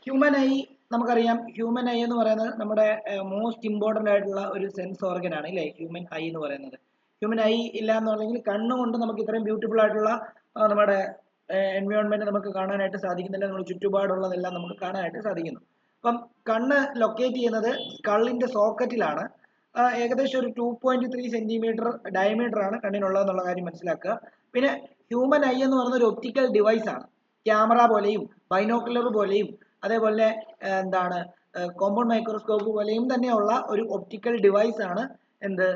Human I നമുക്കറിയാം. Human I എന്ന് പറയുന്നത് നമ്മുടെ മോസ്റ്റ് ഇമ്പോർട്ടൻ്റ് ആയിട്ടുള്ള ഒരു സെൻസ് ഓർഗൻ ആണ് അല്ലേ, ഹ്യൂമൻ ഐ എന്ന് പറയുന്നത്. ഹ്യൂമൻ ഐ ഇല്ല എന്നുണ്ടെങ്കിൽ കണ്ണുകൊണ്ട് നമുക്ക് ഇത്രയും ബ്യൂട്ടിഫുൾ ആയിട്ടുള്ള നമ്മുടെ എൻവയോൺമെന്റ് നമുക്ക് കാണാനായിട്ട് സാധിക്കുന്നില്ല. നമ്മുടെ ചുറ്റുപാടുള്ളതെല്ലാം നമുക്ക് കാണാനായിട്ട് സാധിക്കുന്നു. അപ്പം കണ്ണ് ലൊക്കേറ്റ് ചെയ്യുന്നത് സ്കള്ളിന്റെ സോക്കറ്റിലാണ്. ഏകദേശം ഒരു 2.3 സെന്റിമീറ്റർ ഡയമീറ്റർ ആണ് കണ്ണിനുള്ളതെന്നുള്ള കാര്യം മനസ്സിലാക്കുക. പിന്നെ ഹ്യൂമൻ ഐ എന്ന് പറയുന്ന ഒരു ഒപ്റ്റിക്കൽ ഡിവൈസ് ആണ്. ക്യാമറ പോലെയും ബൈനോക്കുലർ പോലെയും അതേപോലെ എന്താണ് കോമ്പൗണ്ട് മൈക്രോസ്കോപ്പ് പോലെയും തന്നെയുള്ള ഒരു ഒപ്റ്റിക്കൽ ഡിവൈസ് ആണ് എന്ത്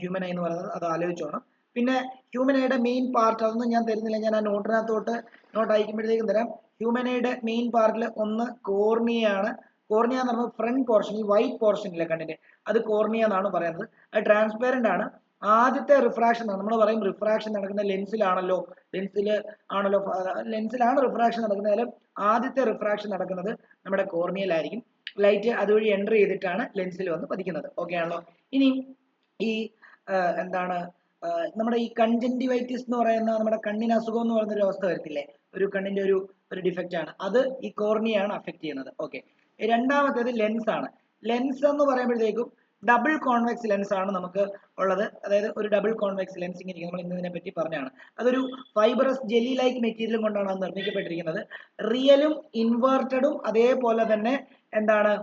ഹ്യൂമൻ ഐ എന്ന് പറയുന്നത്. അത് ആലോചിച്ചോണം. പിന്നെ ഹ്യൂമൻ ഐയുടെ മെയിൻ പാർട്ട് അതൊന്നും ഞാൻ തരുന്നില്ല, ഞാൻ ആ നോട്ടിനകത്തോട്ട് നോട്ട് അയക്കുമ്പോഴത്തേക്കും തരാം. ഹ്യൂമൻ ഐയുടെ മെയിൻ പാർട്ടിൽ ഒന്ന് കോർണിയാണ്. കോർണിയ എന്ന് പറയുമ്പോൾ ഫ്രണ്ട് പോർഷൻ, ഈ വൈറ്റ് പോർഷൻ ഇല്ലേ കണ്ണിന്റെ, അത് കോർണിയ എന്നാണ് പറയുന്നത്. അത് ട്രാൻസ്പെറന്റ് ആണ്. ആദ്യത്തെ റിഫ്രാക്ഷൻ നമ്മൾ പറയും റിഫ്രാക്ഷൻ നടക്കുന്ന ലെൻസിലാണല്ലോ, ലെൻസിലാണ് റിഫ്രാക്ഷൻ നടക്കുന്നത്. ആദ്യത്തെ റിഫ്രാക്ഷൻ നടക്കുന്നത് നമ്മുടെ കോർണിയയിലായിരിക്കും. ലൈറ്റ് അതുവഴി എൻ്റർ ചെയ്തിട്ടാണ് ലെൻസിൽ വന്ന് പതിക്കുന്നത്. ഓക്കെ ആണല്ലോ. ഇനി ഈ എന്താണ് നമ്മുടെ ഈ കൺജന്റിവൈറ്റിസ് എന്ന് പറയുന്ന നമ്മുടെ കണ്ണിന് അസുഖം എന്ന് പറയുന്ന ഒരു അവസ്ഥ വരത്തില്ലേ, ഒരു കണ്ണിന്റെ ഒരു ഡിഫക്റ്റ് ആണ് അത്, ഈ കോർണിയാണ് അഫക്ട് ചെയ്യുന്നത്. ഓക്കെ. രണ്ടാമത്തേത് ലെൻസ് ആണ്. ലെൻസ് എന്ന് പറയുമ്പോഴത്തേക്കും ഡബിൾ കോൺവെക്സ് ലെൻസ് ആണ് നമുക്ക് ഉള്ളത്. അതായത് ഒരു ഡബിൾ കോൺവെക്സ് ലെൻസ് ഇങ്ങനെ നമ്മൾ ഇന്നതിനെ പറ്റി പറഞ്ഞാണ്. അതൊരു ഫൈബറസ് ജെല്ലി ലൈക്ക് മെറ്റീരിയലും കൊണ്ടാണ് അത് നിർമ്മിക്കപ്പെട്ടിരിക്കുന്നത്. റിയലും ഇൻവേർട്ടഡും അതേപോലെ തന്നെ എന്താണ്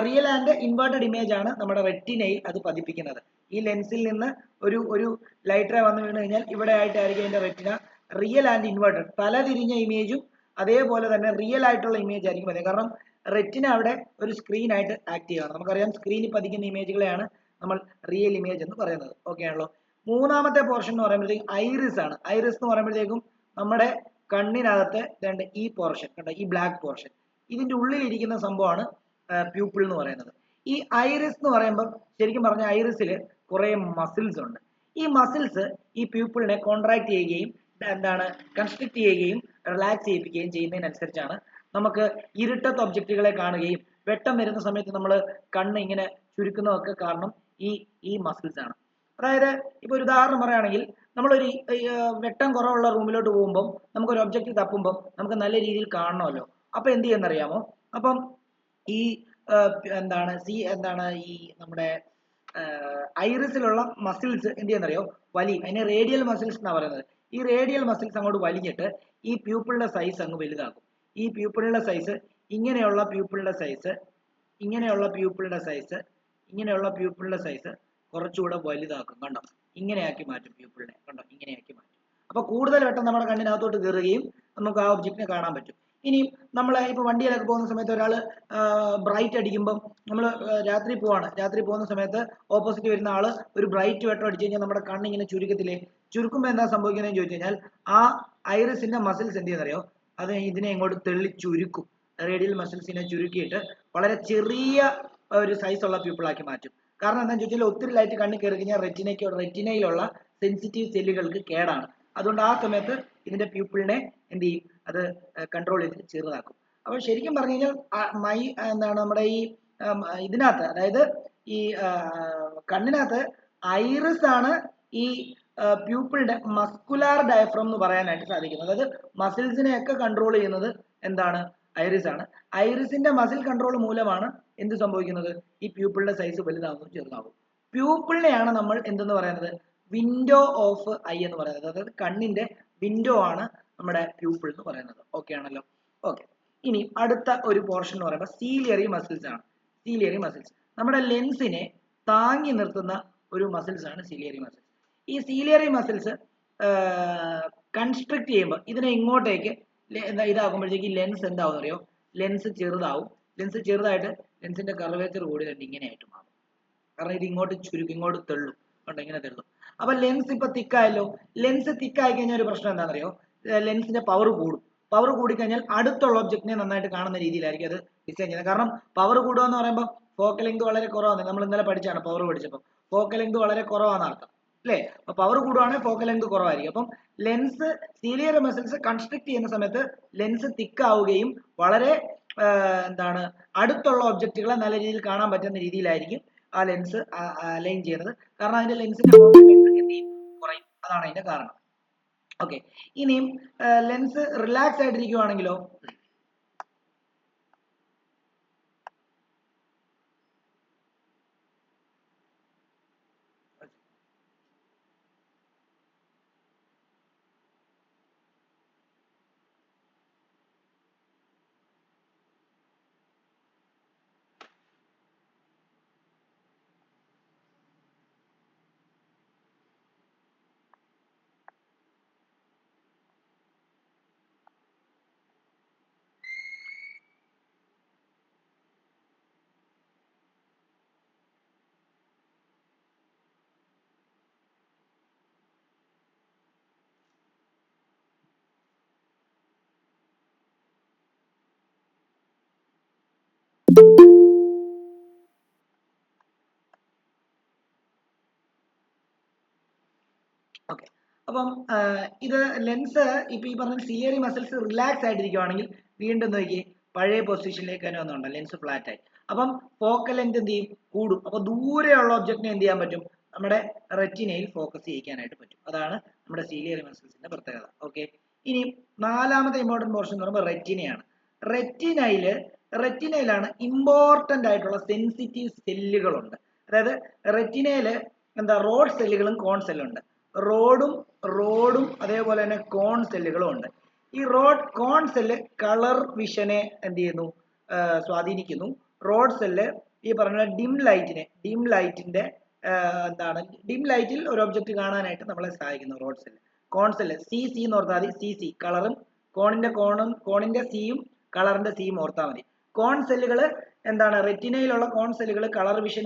റിയൽ ആൻഡ് ഇൻവേർട്ടഡ് ഇമേജ് ആണ് നമ്മുടെ റെറ്റിനയിൽ അത് പതിപ്പിക്കുന്നത്. ഈ ലെൻസിൽ നിന്ന് ഒരു ലൈറ്റ് റേ വന്നു വീണ് കഴിഞ്ഞാൽ ഇവിടെ ആയിട്ടായിരിക്കും അതിന്റെ റെറ്റിന. റിയൽ ആൻഡ് ഇൻവേർട്ടഡ് തലതിരിഞ്ഞ ഇമേജും അതേപോലെ തന്നെ റിയൽ ആയിട്ടുള്ള ഇമേജ് ആയിരിക്കും അതെ. കാരണം റെറ്റിന അവിടെ ഒരു സ്ക്രീൻ ആയിട്ട് ആക്ട് ചെയ്യുകയാണ്. നമുക്കറിയാം സ്ക്രീനിൽ പതിക്കുന്ന ഇമേജുകളെയാണ് നമ്മൾ റിയൽ ഇമേജ് എന്ന് പറയുന്നത്. ഓക്കെ ആണല്ലോ. മൂന്നാമത്തെ പോർഷൻ എന്ന് പറയുമ്പോഴത്തേക്കും ഐറിസ് ആണ്. ഐറിസ് എന്ന് പറയുമ്പോഴത്തേക്കും നമ്മുടെ കണ്ണിനകത്ത് രണ്ട് ഈ പോർഷൻ കണ്ടോ, ഈ ബ്ലാക്ക് പോർഷൻ, ഇതിന്റെ ഉള്ളിലിരിക്കുന്ന സംഭവമാണ് പ്യൂപ്പിൾ എന്ന് പറയുന്നത്. ഈ ഐറിസ് എന്ന് പറയുമ്പോൾ ശരിക്കും പറഞ്ഞ ഐറിസിൽ കുറെ മസിൽസ് ഉണ്ട്. ഈ മസിൽസ് ഈ പ്യൂപ്പിളിനെ കോൺട്രാക്ട് ചെയ്യുകയും എന്താണ് കൺസ്ട്രിക്ട് ചെയ്യുകയും റിലാക്സ് ചെയ്യിപ്പിക്കുകയും ചെയ്യുന്നതിനനുസരിച്ചാണ് നമുക്ക് ഇരുട്ടത്ത് ഒബ്ജക്റ്റുകളെ കാണുകയും വെട്ടം വരുന്ന സമയത്ത് നമ്മൾ കണ്ണ് ഇങ്ങനെ ചുരുക്കുന്നതൊക്കെ കാരണം ഈ മസിൽസ് ആണ്. അതായത് ഇപ്പൊ ഒരു ഉദാഹരണം പറയുകയാണെങ്കിൽ നമ്മളൊരു വെട്ടം കുറവുള്ള റൂമിലോട്ട് പോകുമ്പോൾ നമുക്കൊരു ഒബ്ജക്റ്റ് തപ്പുമ്പോൾ നമുക്ക് നല്ല രീതിയിൽ കാണണമല്ലോ. അപ്പൊ എന്ത് ചെയ്യുന്നറിയാമോ? അപ്പം ഈ എന്താണ് ഈ നമ്മുടെ ഐറിസിലുള്ള മസിൽസ് എന്ത് ചെയ്യുന്നറിയോ, വലിയും. അതിനെ റേഡിയൽ മസിൽസ് എന്നാണ് പറയുന്നത്. ഈ റേഡിയൽ മസിൽസ് അങ്ങോട്ട് വലിഞ്ഞിട്ട് ഈ പ്യൂപ്പിളിന്റെ സൈസ് അങ്ങ് വലുതാക്കും. ഈ പ്യൂപ്പിളിന്റെ സൈസ് ഇങ്ങനെയുള്ള പ്യൂപ്പിളിന്റെ സൈസ് ഇങ്ങനെയുള്ള പ്യൂപ്പിളിന്റെ സൈസ് ഇങ്ങനെയുള്ള പ്യൂപ്പിളിന്റെ സൈസ് കുറച്ചുകൂടെ വലുതാക്കും. കണ്ടോ, ഇങ്ങനെയാക്കി മാറ്റും പ്യൂപ്പിളിനെ. കണ്ടോ, ഇങ്ങനെയാക്കി മാറ്റും. അപ്പൊ കൂടുതൽ വെട്ടം നമ്മുടെ കണ്ണിനകത്തോട്ട് കയറുകയും നമുക്ക് ആ ഒബ്ജക്റ്റിനെ കാണാൻ പറ്റും. ഇനിയും നമ്മൾ ഇപ്പൊ വണ്ടിയിലൊക്കെ പോകുന്ന സമയത്ത് ഒരാൾ ബ്രൈറ്റ് അടിക്കുമ്പോൾ നമ്മൾ രാത്രി പോകുന്ന സമയത്ത് ഓപ്പോസിറ്റ് വരുന്ന ആള് ഒരു ബ്രൈറ്റ് വെട്ടം അടിച്ചു കഴിഞ്ഞാൽ നമ്മുടെ കണ്ണിങ്ങനെ ചുരുക്കത്തില്ലേ. ചുരുക്കുമ്പോൾ എന്താ സംഭവിക്കുന്നതെന്ന് ചോദിച്ചു കഴിഞ്ഞാൽ ആ ഐറിസിന്റെ മസിൽസ് എന്ത് ചെയ്യുന്നറിയോ, അത് ഇതിനെ ഇങ്ങോട്ട് തെള്ളി ചുരുക്കും. റേഡിയൽ മസിൽസിനെ ചുരുക്കിയിട്ട് വളരെ ചെറിയ ഒരു സൈസുള്ള പ്യൂപ്പിളാക്കി മാറ്റും. കാരണം എന്താണെന്ന് ചോദിച്ചാൽ ഒത്തിരി ലൈറ്റ് കണ്ണിൽ കയറി കഴിഞ്ഞാൽ റെറ്റിനയിലുള്ള സെൻസിറ്റീവ് സെല്ലുകൾക്ക് കേടാണ്. അതുകൊണ്ട് ആ സമയത്ത് ഇതിന്റെ പ്യൂപ്പിളിനെ എന്ത് ചെയ്യും, അത് കൺട്രോൾ ചെയ്ത് ചെറുതാക്കും. അപ്പൊ ശരിക്കും പറഞ്ഞു കഴിഞ്ഞാൽ എന്താണ് നമ്മുടെ ഈ ഇതിനകത്ത്, അതായത് ഈ കണ്ണിനകത്ത് ഐറിസ് ആണ് ഈ പ്യൂപ്പിളിന്റെ മസ്കുലാർ ഡയഫ്രം എന്ന് പറയാനായിട്ട് സാധിക്കുന്നത്. അതായത് മസിൽസിനെയൊക്കെ കൺട്രോൾ ചെയ്യുന്നത് എന്താണ്, ഐറിസ് ആണ്. ഐറിസിന്റെ മസിൽ കൺട്രോൾ മൂലമാണ് എന്ത് സംഭവിക്കുന്നത്, ഈ പ്യൂപ്പിളിന്റെ സൈസ് വലുതാകുന്നു ചെറുതാകും. പ്യൂപ്പിളിനെയാണ് നമ്മൾ എന്തെന്ന് പറയുന്നത്, വിൻഡോ ഓഫ് ഐ എന്ന് പറയുന്നത്. അതായത് കണ്ണിന്റെ വിൻഡോ ആണ് നമ്മുടെ പ്യൂപ്പിൾ എന്ന് പറയുന്നത്. ഓക്കെ ആണല്ലോ. ഓക്കെ. ഇനി അടുത്ത ഒരു പോർഷൻ എന്ന് പറയുമ്പോൾ സീലിയറി മസിൽസ് ആണ്. സീലിയറി മസിൽസ് നമ്മുടെ ലെൻസിനെ താങ്ങി നിർത്തുന്ന ഒരു മസിൽസ് ആണ് സീലിയറി മസിൽസ്. ഈ സീലിയറി മസിൽസ് കൺസ്ട്രിക്ട് ചെയ്യുമ്പോൾ ഇതിനെ ഇങ്ങോട്ടേക്ക് ഇതാകുമ്പോഴത്തേക്ക് ലെൻസ് എന്താവും അറിയോ, ലെൻസ് ചെറുതാവും. ലെൻസ് ചെറുതായിട്ട് ലെൻസിന്റെ കർവേച്ചർ കൂടി തന്നെ ഇങ്ങനെയായിട്ട് മാറും. കാരണം ഇത് ഇങ്ങോട്ട് ചുരുക്കും, ഇങ്ങോട്ട് തെള്ളും. കണ്ടോ, ഇങ്ങനെ തെള്ളും. അപ്പൊ ലെൻസ് ഇപ്പൊ തിക്കായല്ലോ. ലെൻസ് തിക്കായി കഴിഞ്ഞാൽ ഒരു പ്രശ്നം എന്താണെന്നറിയോ, ലെൻസിന്റെ പവർ കൂടും. പവർ കൂടിക്കഴിഞ്ഞാൽ അടുത്തുള്ള ഒബ്ജക്റ്റിനെ നന്നായിട്ട് കാണുന്ന രീതിയിലായിരിക്കും അത് ഡിസൈൻ ചെയ്യുന്നത്. കാരണം പവർ കൂടുക എന്ന് പറയുമ്പോൾ ഫോക്കൽ ലെങ്ത് വളരെ കുറവാണ്. നമ്മൾ ഇന്നലെ പഠിച്ചാണ് പവർ പഠിച്ചപ്പോൾ ഫോക്കൽ ലെങ്ത് വളരെ കുറവാണ് അർത്ഥം അല്ലേ. അപ്പൊ പവർ കൂടുവാണെങ്കിൽ ഫോക്കൽ ലെങ്ത് കുറവായിരിക്കും. അപ്പം ലെൻസ് സീലിയർ മസിൽസ് കൺസ്ട്രിക്ട് ചെയ്യുന്ന സമയത്ത് ലെൻസ് തിക്കാവുകയും വളരെ എന്താണ് അടുത്തുള്ള ഒബ്ജക്റ്റുകളെ നല്ല രീതിയിൽ കാണാൻ പറ്റുന്ന രീതിയിലായിരിക്കും ആ ലെൻസ് അലൈൻ ചെയ്യുന്നത്. കാരണം അതിന്റെ ലെൻസിന്റെ കുറയും. അതാണ് അതിന്റെ കാരണം. ഓക്കെ. ഇനിയും ലെൻസ് റിലാക്സ് ആയിട്ടിരിക്കുവാണെങ്കിലോ, ഓക്കെ. അപ്പം ഇത് ലെൻസ് ഇപ്പൊ ഈ പറഞ്ഞ സിലിയറി മസിൽസ് റിലാക്സ് ആയിട്ടിരിക്കുവാണെങ്കിൽ വീണ്ടും നോക്കി പഴയ പൊസിഷനിലേക്ക് തന്നെ വന്നുണ്ട് ലെൻസ് ഫ്ലാറ്റ് ആയി. അപ്പം ഫോക്കൽ ലെങ്ത് എന്ത് ചെയ്യും? കൂടും. അപ്പൊ ദൂരെയുള്ള ഒബ്ജക്റ്റിനെ എന്ത് ചെയ്യാൻ പറ്റും? നമ്മുടെ റെറ്റിനയിൽ ഫോക്കസ് ചെയ്യിക്കാനായിട്ട് പറ്റും. അതാണ് നമ്മുടെ സിലിയറി മസിൽസിന്റെ പ്രത്യേകത. ഓക്കെ. ഇനി നാലാമത്തെ ഇമ്പോർട്ടന്റ് പോർഷൻ എന്ന് പറയുമ്പോൾ റെറ്റിനയാണ്. റെറ്റിനയിലാണ് ഇമ്പോർട്ടന്റ് ആയിട്ടുള്ള സെൻസിറ്റീവ് സെല്ലുകളുണ്ട്. അതായത് റെറ്റിനയില് എന്താ റോഡ് സെല്ലുകളും കോൺ സെല്ലും ഉണ്ട്. റോഡും അതേപോലെ തന്നെ കോൺ സെല്ലുകളും ഉണ്ട്. ഈ കോൺ സെല്ല് കളർ വിഷനെ എന്ത് ചെയ്യുന്നു? സ്വാധീനിക്കുന്നു. റോഡ് സെല്ല് ഈ പറഞ്ഞ ഡിം ലൈറ്റിന്റെ ഡിം ലൈറ്റിൽ ഒരു ഒബ്ജക്റ്റ് കാണാനായിട്ട് നമ്മളെ സഹായിക്കുന്നു റോഡ് സെല്ല്. കോൺ സെല്ല് സി എന്ന് ഓർത്താൽ മതി. സി കളറും കോണിന്റെ സിയും കളറിന്റെ സിയും ഓർത്താൽ മതി. കോൺ സെല്ലുകൾ എന്താണ്? റെറ്റിനയിലുള്ള കോൺ സെല്ലുകൾ കളർ വിഷൻ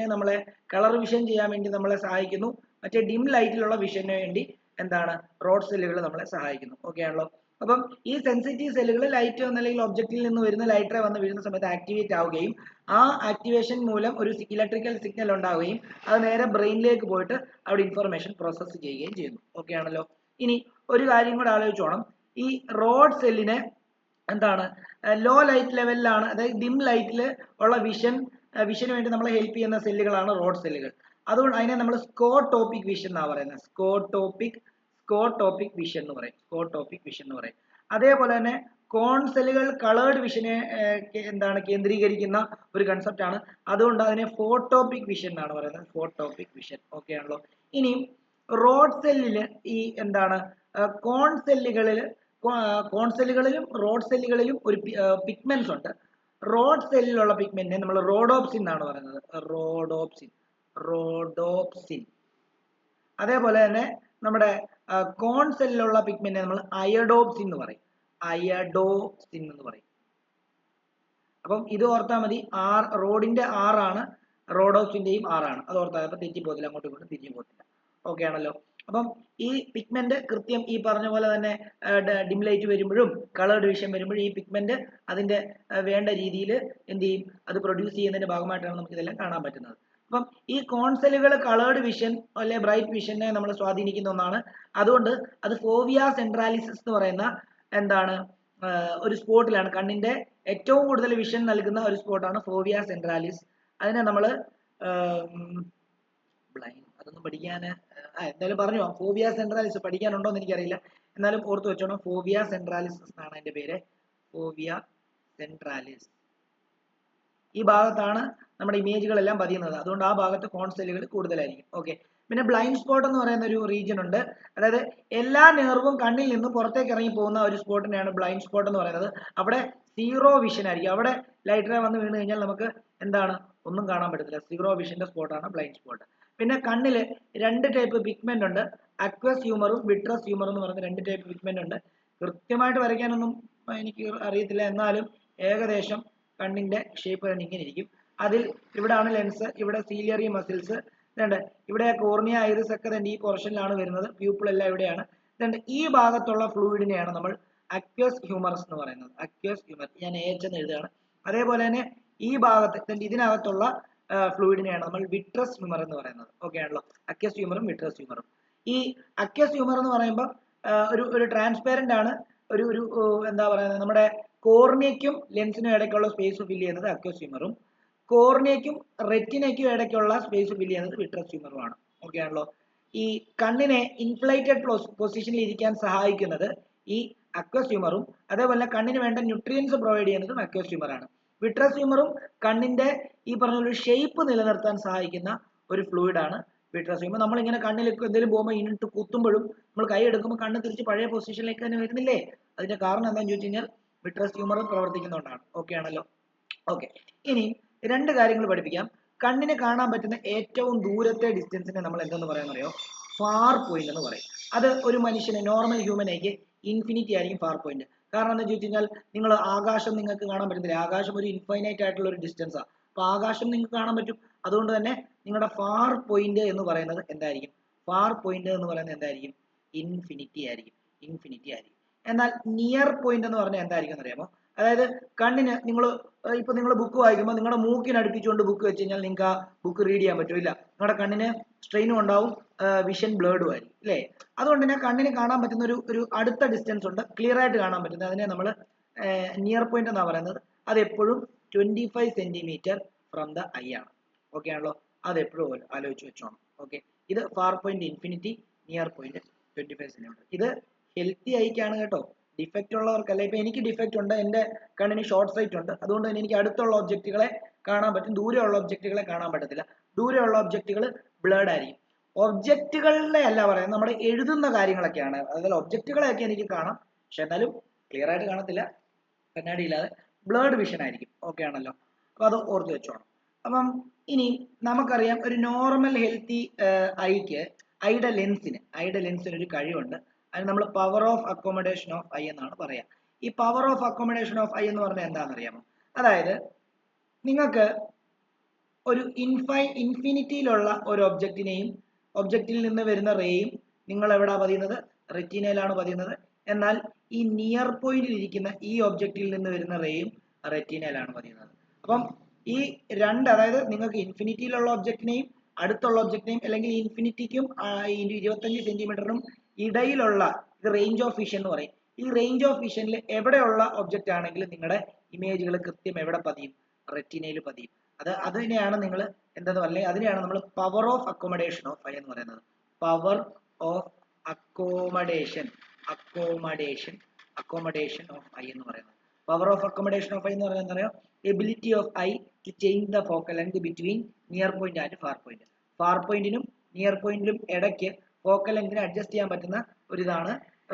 ചെയ്യാൻ വേണ്ടി നമ്മളെ സഹായിക്കുന്നു. മറ്റേ ഡിം ലൈറ്റിലുള്ള വിഷന് വേണ്ടി എന്താണ്? റോഡ് സെല്ലുകൾ നമ്മളെ സഹായിക്കുന്നു. ഓക്കെ ആണല്ലോ. അപ്പം ഈ സെൻസിറ്റീവ് സെല്ലുകൾ ലൈറ്റ് അല്ലെങ്കിൽ ഒബ്ജക്റ്റിൽ നിന്ന് വരുന്ന ലൈറ്റ് റേ വന്ന് വീഴുന്ന സമയത്ത് ആക്ടിവേറ്റ് ആവുകയും ആ ആക്ടിവേഷൻ മൂലം ഒരു ഇലക്ട്രിക്കൽ സിഗ്നൽ ഉണ്ടാവുകയും അത് നേരെ ബ്രെയിനിലേക്ക് പോയിട്ട് അവിടെ ഇൻഫർമേഷൻ പ്രോസസ്സ് ചെയ്യുകയും ചെയ്യുന്നു. ഓക്കെ ആണല്ലോ. ഇനി ഒരു കാര്യം കൂടെ ആലോചിച്ചോണം. ഈ റോഡ് സെല്ലിനെ എന്താണ്? ലോ ലൈറ്റ് ലെവലിലാണ്, അതായത് ഡിം ലൈറ്റിൽ ഉള്ള വിഷന് വേണ്ടി നമ്മളെ ഹെൽപ്പ് ചെയ്യുന്ന സെല്ലുകളാണ് റോഡ് സെല്ലുകൾ. അതുകൊണ്ട് അതിനെ നമ്മൾ സ്കോടോപിക് വിഷൻ എന്നാണ് പറയുന്നത്. സ്കോടോപിക് വിഷൻ എന്ന് പറയും. അതേപോലെ തന്നെ കോൺ സെല്ലുകൾ കളേർഡ് വിഷനെ എന്താണ് കേന്ദ്രീകരിക്കുന്ന ഒരു കൺസെപ്റ്റ് ആണ്. അതുകൊണ്ട് അതിനെ ഫോട്ടോപിക് വിഷൻ എന്നാണ് പറയുന്നത്. ഫോട്ടോപിക് വിഷൻ. ഓക്കെ ആണല്ലോ. ഇനി റോഡ് സെല്ലില് ഈ എന്താണ്? കോൺ സെല്ലുകളിലും റോഡ് സെല്ലുകളിലും ഒരു പിഗ്മെന്റ്സ് ഉണ്ട്. റോഡ് സെല്ലിലുള്ള പിഗ്മെന്റിനെ നമ്മൾ റോഡോപ്സിൻ എന്നാണ് പറയുന്നത്. റോഡോപ്സിൻ. അതേപോലെ തന്നെ നമ്മുടെ കോൺ സെല്ലിലുള്ള പിഗ്മെന്റിനെ നമ്മൾ അയഡോപ്സിൻ എന്ന് പറയും. അപ്പം ഇത് ഓർത്താൽ മതി. റോഡിന്റെ ആറാണ്, റോഡോപ്സിന്റെയും ആറാണ്. അത് ഓർത്താൽ അപ്പൊ തെറ്റിപ്പോകത്തില്ല, അങ്ങോട്ടും ഇങ്ങോട്ടും തിരിഞ്ഞു പോകത്തില്ല. ഓക്കെ ആണല്ലോ. അപ്പം ഈ പിഗ്മെന്റ് കൃത്യം ഈ പറഞ്ഞ പോലെ തന്നെ ഡിം ലൈറ്റ് വരുമ്പോഴും കളേർഡ് വിഷൻ വരുമ്പോഴും ഈ പിഗ്മെന്റ് അതിന്റെ വേണ്ട രീതിയിൽ എന്ത് ചെയ്യും? അത് പ്രൊഡ്യൂസ് ചെയ്യുന്നതിന്റെ ഭാഗമായിട്ടാണ് നമുക്ക് ഇതെല്ലാം കാണാൻ പറ്റുന്നത്. അപ്പം ഈ കോൺസെല്ലുകൾ കളേർഡ് വിഷൻ അല്ലെ ബ്രൈറ്റ് വിഷനെ നമ്മൾ സ്വാധീനിക്കുന്ന ഒന്നാണ്. അതുകൊണ്ട് അത് ഫോവിയ സെൻട്രാലിസിസ് എന്ന് പറയുന്ന എന്താണ് ഒരു സ്പോട്ടിലാണ്, കണ്ണിന്റെ ഏറ്റവും കൂടുതൽ വിഷൻ നൽകുന്ന ഒരു സ്പോട്ടാണ് ഫോവിയ സെൻട്രാലിസ്. അതിനെ നമ്മൾ അതൊന്നും പഠിക്കാൻ എന്തായാലും പറഞ്ഞു. ഫോവിയ സെൻട്രാലിസ് പഠിക്കാനുണ്ടോ എന്ന് എനിക്കറിയില്ല, എന്നാലും ഓർത്ത് വെച്ചോണം. ഫോവിയ സെൻട്രാലിസ് എന്നാണ് അതിന്റെ പേര്. ഫോവിയ സെൻട്രാലിസ്. ഈ ഭാഗത്താണ് നമ്മുടെ ഇമേജുകളെല്ലാം പതിയുന്നത്. അതുകൊണ്ട് ആ ഭാഗത്ത് കോൺ സെല്ലുകൾ കൂടുതലായിരിക്കും. ഓക്കെ. പിന്നെ ബ്ലൈൻഡ് സ്പോട്ട് എന്ന് പറയുന്ന ഒരു റീജിയൻ ഉണ്ട്. അതായത് എല്ലാ നെർവും കണ്ണിൽ നിന്ന് പുറത്തേക്ക് ഇറങ്ങി പോകുന്ന ഒരു സ്പോട്ടിനെയാണ് ബ്ലൈൻഡ് സ്പോട്ട് എന്ന് പറയുന്നത്. അവിടെ സീറോ വിഷൻ ആയിരിക്കും. അവിടെ ലൈറ്റ് റേ വന്ന് വീണ് കഴിഞ്ഞാൽ നമുക്ക് എന്താണ്? ഒന്നും കാണാൻ പറ്റത്തില്ല. സീറോ വിഷന്റെ സ്പോട്ടാണ് ബ്ലൈൻഡ് സ്പോട്ട്. പിന്നെ കണ്ണില് രണ്ട് ടൈപ്പ് പിഗ്മെന്റ് ഉണ്ട്. അക്വസ് ഹ്യൂമറും വിട്രസ് ഹ്യൂമറും എന്ന് പറയുന്ന രണ്ട് ടൈപ്പ് പിഗ്മെന്റ് ഉണ്ട്. കൃത്യമായിട്ട് വരയ്ക്കാനൊന്നും എനിക്ക് അറിയത്തില്ല, എന്നാലും ഏകദേശം കണ്ണിന്റെ ഷേപ്പ് തന്നെ ഇങ്ങനെ ഇരിക്കും. അതിൽ ഇവിടാണ് ലെൻസ്, ഇവിടെ സീലിയറി മസിൽസ്, ഇതുണ്ട് ഇവിടെ കോർണിയ, ഐറിസ് ഒക്കെ തന്നെ ഈ പോർഷനിലാണ് വരുന്നത്. പ്യൂപ്പിൾ എല്ലാം ഇവിടെയാണ്. ഇതുണ്ട് ഈ ഭാഗത്തുള്ള ഫ്ലൂയിഡിനെയാണ് നമ്മൾ അക്വസ് ഹ്യൂമറസ് എന്ന് പറയുന്നത്. അക്വസ് ഹ്യൂമർ ഞാൻ AH എന്ന് എഴുതുകയാണ്. അതേപോലെ തന്നെ ഈ ഭാഗത്ത് ഇതിനകത്തുള്ള ഫ്ലൂയിഡിനെയാണ് നമ്മൾ വിട്രസ് ഹ്യൂമർ എന്ന് പറയുന്നത്. ഓക്കെ ആണല്ലോ. അക്വസ് ഹ്യൂമറും വിട്രസ് ഹ്യൂമറും. ഈ അക്വസ് ഹ്യൂമർ എന്ന് പറയുമ്പോൾ ഒരു ട്രാൻസ്പെറന്റ് ആണ്. ഒരു എന്താ പറയുന്നത്, നമ്മുടെ കോർണിയയ്ക്കും ലെൻസിനും ഇടയ്ക്കുള്ള സ്പേസ് ഫില്ല് ചെയ്യുന്നത് അക്വസ് ഹ്യൂമറും, കോർണിയയ്ക്കും റെറ്റിനയ്ക്കും ഇടയ്ക്കുള്ള സ്പേസ് ഫില്ല് ചെയ്യുന്നത് വിട്രസ് ഹ്യൂമറുമാണ്. ഓക്കെ ആണല്ലോ. ഈ കണ്ണിനെ ഇൻഫ്ലേറ്റഡ് പൊസിഷനിൽ ഇരിക്കാൻ സഹായിക്കുന്നത് ഈ അക്വസ് ഹ്യൂമറും, അതേപോലെ കണ്ണിന് വേണ്ട ന്യൂട്രിയൻസ് പ്രൊവൈഡ് ചെയ്യുന്നതും അക്വസ് ഹ്യൂമറാണ്. വിട്രസ് ഹ്യൂമറും കണ്ണിന്റെ ഈ പറഞ്ഞ ഒരു ഷേപ്പ് നിലനിർത്താൻ സഹായിക്കുന്ന ഒരു ഫ്ലൂയിഡാണ് വിട്രസ് ഹ്യൂമർ. നമ്മളിങ്ങനെ കണ്ണിലേക്ക് എന്തെങ്കിലും പോകുമ്പോൾ ഇനിട്ട് കുത്തുമ്പോഴും നമ്മൾ കൈ എടുക്കുമ്പോൾ കണ്ണ് തിരിച്ച് പഴയ പൊസിഷനിലേക്ക് തന്നെ വരുന്നില്ലേ? അതിന്റെ കാരണം എന്താണെന്ന് ചോദിച്ചു കഴിഞ്ഞാൽ വിട്രസ് ഹ്യൂമർ പ്രവർത്തിക്കുന്നതുകൊണ്ടാണ്. ഓക്കെ ആണല്ലോ. ഓക്കെ. ഇനി രണ്ട് കാര്യങ്ങൾ പഠിപ്പിക്കാം. കണ്ണിന് കാണാൻ പറ്റുന്ന ഏറ്റവും ദൂരത്തെ ഡിസ്റ്റൻസിനെ നമ്മൾ എന്തെന്ന് പറയാന്നറിയോ? ഫാർ പോയിന്റ് എന്ന് പറയും. അത് ഒരു മനുഷ്യന് നോർമൽ ഹ്യൂമനേക്ക് ഇൻഫിനിറ്റി ആയിരിക്കും ഫാർ പോയിന്റ്. കാരണം എന്താ ചോദിച്ചു കഴിഞ്ഞാൽ നിങ്ങൾ ആകാശം നിങ്ങൾക്ക് കാണാൻ പറ്റുന്നില്ല. ആകാശം ഒരു ഇൻഫൈനൈറ്റ് ആയിട്ടുള്ള ഒരു ഡിസ്റ്റൻസാണ്. അപ്പൊ ആകാശം നിങ്ങൾക്ക് കാണാൻ പറ്റും. അതുകൊണ്ട് തന്നെ നിങ്ങളുടെ ഫാർ പോയിന്റ് എന്ന് പറയുന്നത് എന്തായിരിക്കും? ഫാർ പോയിന്റ് എന്ന് പറയുന്നത് എന്തായിരിക്കും? ഇൻഫിനിറ്റി ആയിരിക്കും. എന്നാൽ നിയർ പോയിന്റ് എന്ന് പറഞ്ഞാൽ എന്തായിരിക്കും അറിയാമോ? അതായത് കണ്ണിന് നിങ്ങൾ ബുക്ക് വായിക്കുമ്പോൾ നിങ്ങളുടെ മൂക്കിന് അടുപ്പിച്ചുകൊണ്ട് ബുക്ക് വെച്ച് കഴിഞ്ഞാൽ നിങ്ങൾക്ക് ആ ബുക്ക് റീഡ് ചെയ്യാൻ പറ്റില്ല. നിങ്ങളുടെ കണ്ണിന് സ്ട്രെയിനും ഉണ്ടാവും, വിഷൻ ബ്ലേർഡും ആയിരിക്കും അല്ലേ. അതുകൊണ്ട് തന്നെ കണ്ണിന് കാണാൻ പറ്റുന്ന ഒരു അടുത്ത ഡിസ്റ്റൻസ് ഉണ്ട്, ക്ലിയർ ആയിട്ട് കാണാൻ പറ്റുന്നത്, അതിനെ നമ്മൾ നിയർ പോയിന്റ് എന്നാണ് പറയുന്നത്. അത് എപ്പോഴും 25 സെന്റിമീറ്റർ ഫ്രം ദ ഐ ആണ്. ഓക്കെ ആണല്ലോ, അത് എപ്പോഴും ആലോചിച്ച് വെച്ചോണം. ഓക്കെ, ഇത് far point infinity, near point 25 centimetre. ഇത് ഹെൽത്തി ഐക്കാണ് കേട്ടോ, ഡിഫക്റ്റ് ഉള്ളവർക്കല്ല. ഇപ്പൊ എനിക്ക് ഡിഫക്റ്റ് ഉണ്ട്, എന്റെ കണ്ണിന് ഷോർട്ട് സൈറ്റ് ഉണ്ട്, അതുകൊണ്ട് തന്നെ എനിക്ക് അടുത്തുള്ള ഒബ്ജക്റ്റുകളെ കാണാൻ പറ്റും, ദൂരെയുള്ള ഒബ്ജക്റ്റുകളെ കാണാൻ പറ്റത്തില്ല. ദൂരെയുള്ള ഒബ്ജക്റ്റുകൾ ബ്ലേർഡ് ആയിരിക്കും. ഒബ്ജക്റ്റുകളുടെ അല്ല പറയുന്നത്, നമ്മുടെ എഴുതുന്ന കാര്യങ്ങളൊക്കെയാണ്. അതുപോലെ ഒബ്ജക്റ്റുകളെയൊക്കെ എനിക്ക് കാണാം, പക്ഷെ എന്നാലും ക്ലിയർ ആയിട്ട് കാണത്തില്ല, കണ്ണാടിയില്ലാതെ ബ്ലേർഡ് വിഷൻ ആയിരിക്കും. ഓക്കെ ആണല്ലോ, അപ്പൊ അത് ഓർത്ത് വെച്ചോണം. അപ്പം ഇനി നമുക്കറിയാം, ഒരു നോർമൽ ഹെൽത്തി ഐയുടെ ലെൻസിന് ഒരു കഴിവുണ്ട്, അതിന് നമ്മൾ power of accommodation of I എന്നാണ് പറയാം. ഈ power of accommodation of eye എന്ന് പറഞ്ഞാൽ എന്താണെന്ന് അറിയാമോ? അതായത് നിങ്ങൾക്ക് ഒരു ഇൻഫിനിറ്റിയിലുള്ള ഒരു ഒബ്ജക്റ്റിൽ നിന്ന് വരുന്ന റേയും നിങ്ങൾ എവിടാ പതിയുന്നത്? റെറ്റിനയിലാണ് പതിയുന്നത്. എന്നാൽ ഈ നിയർ പോയിന്റിൽ ഇരിക്കുന്ന ഈ ഒബ്ജക്റ്റിൽ നിന്ന് വരുന്ന റേയും റെറ്റിനയിലാണ് പതിയുന്നത്. അപ്പം ഈ രണ്ട്, അതായത് നിങ്ങൾക്ക് ഇൻഫിനിറ്റിയിലുള്ള ഒബ്ജക്റ്റിനെയും അടുത്തുള്ള ഒബ്ജക്റ്റിനെയും, അല്ലെങ്കിൽ ഇൻഫിനിറ്റിക്കും 25 സെന്റിമീറ്ററിനും ഇടയിലുള്ള റേഞ്ച് ഓഫ് വിഷൻ എന്ന് പറയും. ഈ റേഞ്ച് ഓഫ് വിഷനിൽ എവിടെയുള്ള ഒബ്ജക്റ്റ് ആണെങ്കിലും നിങ്ങളുടെ ഇമേജുകൾ കൃത്യം എവിടെ പതിയും? റെറ്റിനയിൽ പതിയും. അതിനെയാണ് നിങ്ങൾ എന്താ, അല്ലെങ്കിൽ അതിനെയാണ് നമ്മൾ power of accommodation of eye എന്ന് പറയുന്നത്. Power of accommodation of eye എന്ന് പറയുന്നത്. Power of accommodation of eye എന്ന് പറയുന്നത് എന്താ പറയുക? Ability of eye to change the focal length between near point and far point. Far പോയിന്റിനും നിയർ പോയിന്റിലും ഇടയ്ക്ക് ഫോക്കൽ ലെങ്തിനെ അഡ്ജസ്റ്റ് ചെയ്യാൻ പറ്റുന്ന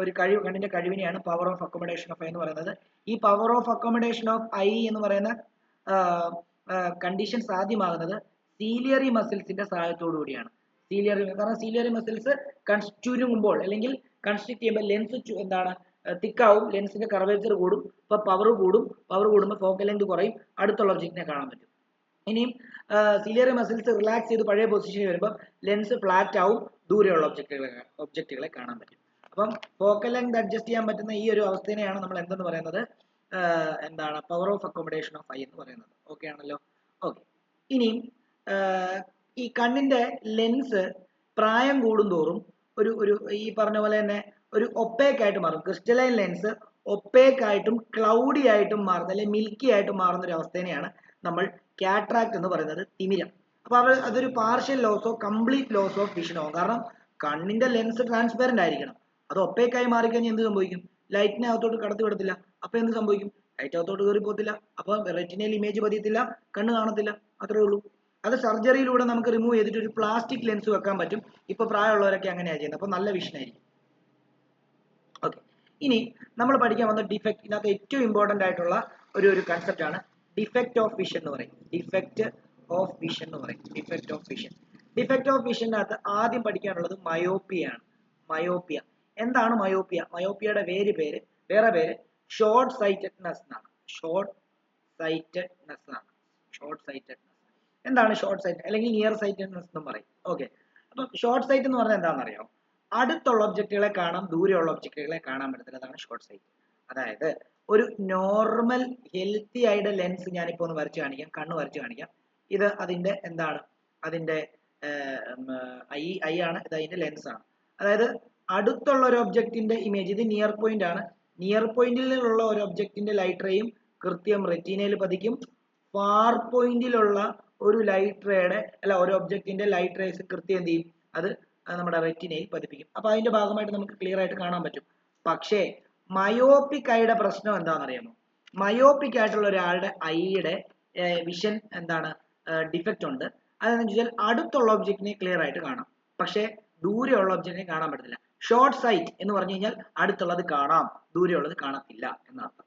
ഒരു കഴിവ്, കണ്ണിന്റെ കഴിവിനെയാണ് power of accommodation of eye എന്ന് പറയുന്നത്. ഈ power of accommodation of eye എന്ന് പറയുന്ന കണ്ടീഷൻ സാധ്യമാകുന്നത് സീലിയറി മസിൽസിന്റെ സഹായത്തോടു കൂടിയാണ്. കാരണം സീലിയറി മസിൽസ് ചുരുങ്ങുമ്പോൾ അല്ലെങ്കിൽ കൺസ്ട്രിക്ട് ചെയ്യുമ്പോൾ ലെൻസ് എന്താണ്, തിക്കാവും, ലെൻസിന്റെ കർവേച്ചർ കൂടും, ഇപ്പൊ പവർ കൂടുമ്പോൾ ഫോക്കൽ ലെങ്ത് കുറയും, അടുത്തുള്ള ഒബ്ജക്റ്റിനെ കാണാൻ പറ്റും. ഇനിയും സീലിയറി മസിൽസ് റിലാക്സ് ചെയ്ത് പഴയ പൊസിഷനിൽ വരുമ്പോൾ ലെൻസ് ഫ്ലാറ്റ് ആവും, ദൂരെയുള്ള ഒബ്ജക്റ്റുകളെ കാണാൻ പറ്റും. അപ്പം ഫോക്കൽ ലെങ്ത് അഡ്ജസ്റ്റ് ചെയ്യാൻ പറ്റുന്ന ഈ ഒരു അവസ്ഥയെയാണ് നമ്മൾ എന്തെന്ന് പറയുന്നത്? എന്താണ് power of accommodation of eye എന്ന് പറയുന്നത്. ഓക്കെ ആണല്ലോ. ഓക്കെ, ഇനിയും ഈ കണ്ണിന്റെ ലെൻസ് പ്രായം കൂടുന്തോറും ഒരു ഈ പറഞ്ഞ പോലെ തന്നെ ഒരു ഒപ്പേക്ക് ആയിട്ട് മാറും. ക്രിസ്റ്റലൈൻ ലെൻസ് ഒപ്പേക്ക് ആയിട്ടും ക്ലൗഡി ആയിട്ടും മാറുന്ന, അല്ലെങ്കിൽ മിൽക്കി ആയിട്ടും മാറുന്ന ഒരു അവസ്ഥേനെയാണ് നമ്മൾ കാട്രാക്ട് എന്ന് പറയുന്നത്, തിമിരം. അപ്പൊ അതൊരു പാർഷ്യൽ ലോസോ കംപ്ലീറ്റ് ലോസ് ഓഫ് വിഷനോ. കാരണം കണ്ണിന്റെ ലെൻസ് ട്രാൻസ്പെറന്റ് ആയിരിക്കണം, അത് ഒപ്പേക്ക് ആയി മാറിക്കഴിഞ്ഞാൽ എന്ത് സംഭവിക്കും? ലൈറ്റിനെ അകത്തോട്ട് കടത്തി വിടത്തില്ല. അപ്പൊ എന്ത് സംഭവിക്കും? ലൈറ്റ് അകത്തോട്ട് കയറി പോകത്തില്ല, അപ്പൊ റെറ്റിനയിൽ ഇമേജ് പതിയത്തില്ല, കണ്ണ് കാണത്തില്ല, അത്രേ ഉള്ളൂ. അത് സർജറിയിലൂടെ നമുക്ക് റിമൂവ് ചെയ്തിട്ട് ഒരു പ്ലാസ്റ്റിക് ലെൻസ് വെക്കാൻ പറ്റും. ഇപ്പൊ പ്രായമുള്ളവരൊക്കെ അങ്ങനെയാണ് ചെയ്യുന്നത്, അപ്പൊ നല്ല വിഷൻ ആയിരിക്കും. ഓക്കെ, ഇനി നമ്മൾ പഠിക്കാൻ വന്ന ഡിഫക്റ്റ്, ഇതിനകത്ത് ഏറ്റവും ഇമ്പോർട്ടന്റ് ആയിട്ടുള്ള ഒരു കൺസെപ്റ്റ് ആണ് ഡിഫക്റ്റ് ഓഫ് വിഷൻ എന്ന് പറയും. ഡിഫക്റ്റ് ഓഫ് വിഷനകത്ത് ആദ്യം പഠിക്കാനുള്ളത് മയോപ്പിയാണ്. എന്താണ് മയോപ്പിയ? മയോപ്പിയയുടെ വേറെ പേര് ഷോർട്ട് സൈറ്റഡ്നെസ് എന്നാണ്. എന്താണ് ഷോർട്ട് സൈറ്റ് അല്ലെങ്കിൽ നിയർ സൈറ്റഡ്നെസ് എന്നും പറയും. ഓക്കെ, അപ്പൊ ഷോർട്ട് സൈറ്റ് എന്ന് പറഞ്ഞാൽ എന്താണെന്ന് അറിയാമോ? അടുത്തുള്ള ഒബ്ജക്റ്റുകളെ കാണാം, ദൂരെയുള്ള ഒബ്ജക്റ്റുകളെ കാണാൻ പറ്റത്തില്ല, അതാണ് ഷോർട്ട് സൈറ്റ്. അതായത് ഒരു നോർമൽ ഹെൽത്തി ആയിട്ട് ലെൻസ് ഞാനിപ്പോ ഒന്ന് വരച്ച് കാണിക്കാം, കണ്ണ് വരച്ച് കാണിക്കാം. ഇത് അതിന്റെ എന്താണ്, അതിന്റെ ഐ ആണ്, ഇത് അതിന്റെ ലെൻസ് ആണ്. അതായത് അടുത്തുള്ള ഒരു ഒബ്ജക്റ്റിന്റെ ഇമേജ്, ഇത് നിയർ പോയിന്റ് ആണ്. നിയർ പോയിന്റിലുള്ള ഒരു ഒബ്ജക്റ്റിന്റെ ലൈറ്റ് റേയും കൃത്യം റെറ്റിനയിൽ പതിക്കും. ഫാർ പോയിന്റിലുള്ള ഒരു ഒരു ഒബ്ജക്റ്റിന്റെ ലൈറ്റ് റേസ് കൃത്യം എന്ത് ചെയ്യും? അത് നമ്മുടെ റെറ്റിനയിൽ പതിപ്പിക്കും. അപ്പൊ അതിന്റെ ഭാഗമായിട്ട് നമുക്ക് ക്ലിയർ ആയിട്ട് കാണാൻ പറ്റും. പക്ഷേ മയോപ്പിക് ഐയുടെ പ്രശ്നം എന്താണെന്ന് അറിയാമോ? മയോപ്പിക് ആയിട്ടുള്ള ഒരാളുടെ ഐയുടെ വിഷൻ എന്താണ്, ഡിഫക്റ്റ് ഉണ്ട്. അതെന്ന് വെച്ചാൽ അടുത്തുള്ള ഒബ്ജക്റ്റിനെ ക്ലിയർ ആയിട്ട് കാണാം, പക്ഷേ ദൂരെയുള്ള ഒബ്ജക്റ്റിനെ കാണാൻ പറ്റത്തില്ല. ഷോർട്ട് സൈറ്റ് എന്ന് പറഞ്ഞു കഴിഞ്ഞാൽ അടുത്തുള്ളത് കാണാം, ദൂരെയുള്ളത് കാണത്തില്ല എന്നർത്ഥം.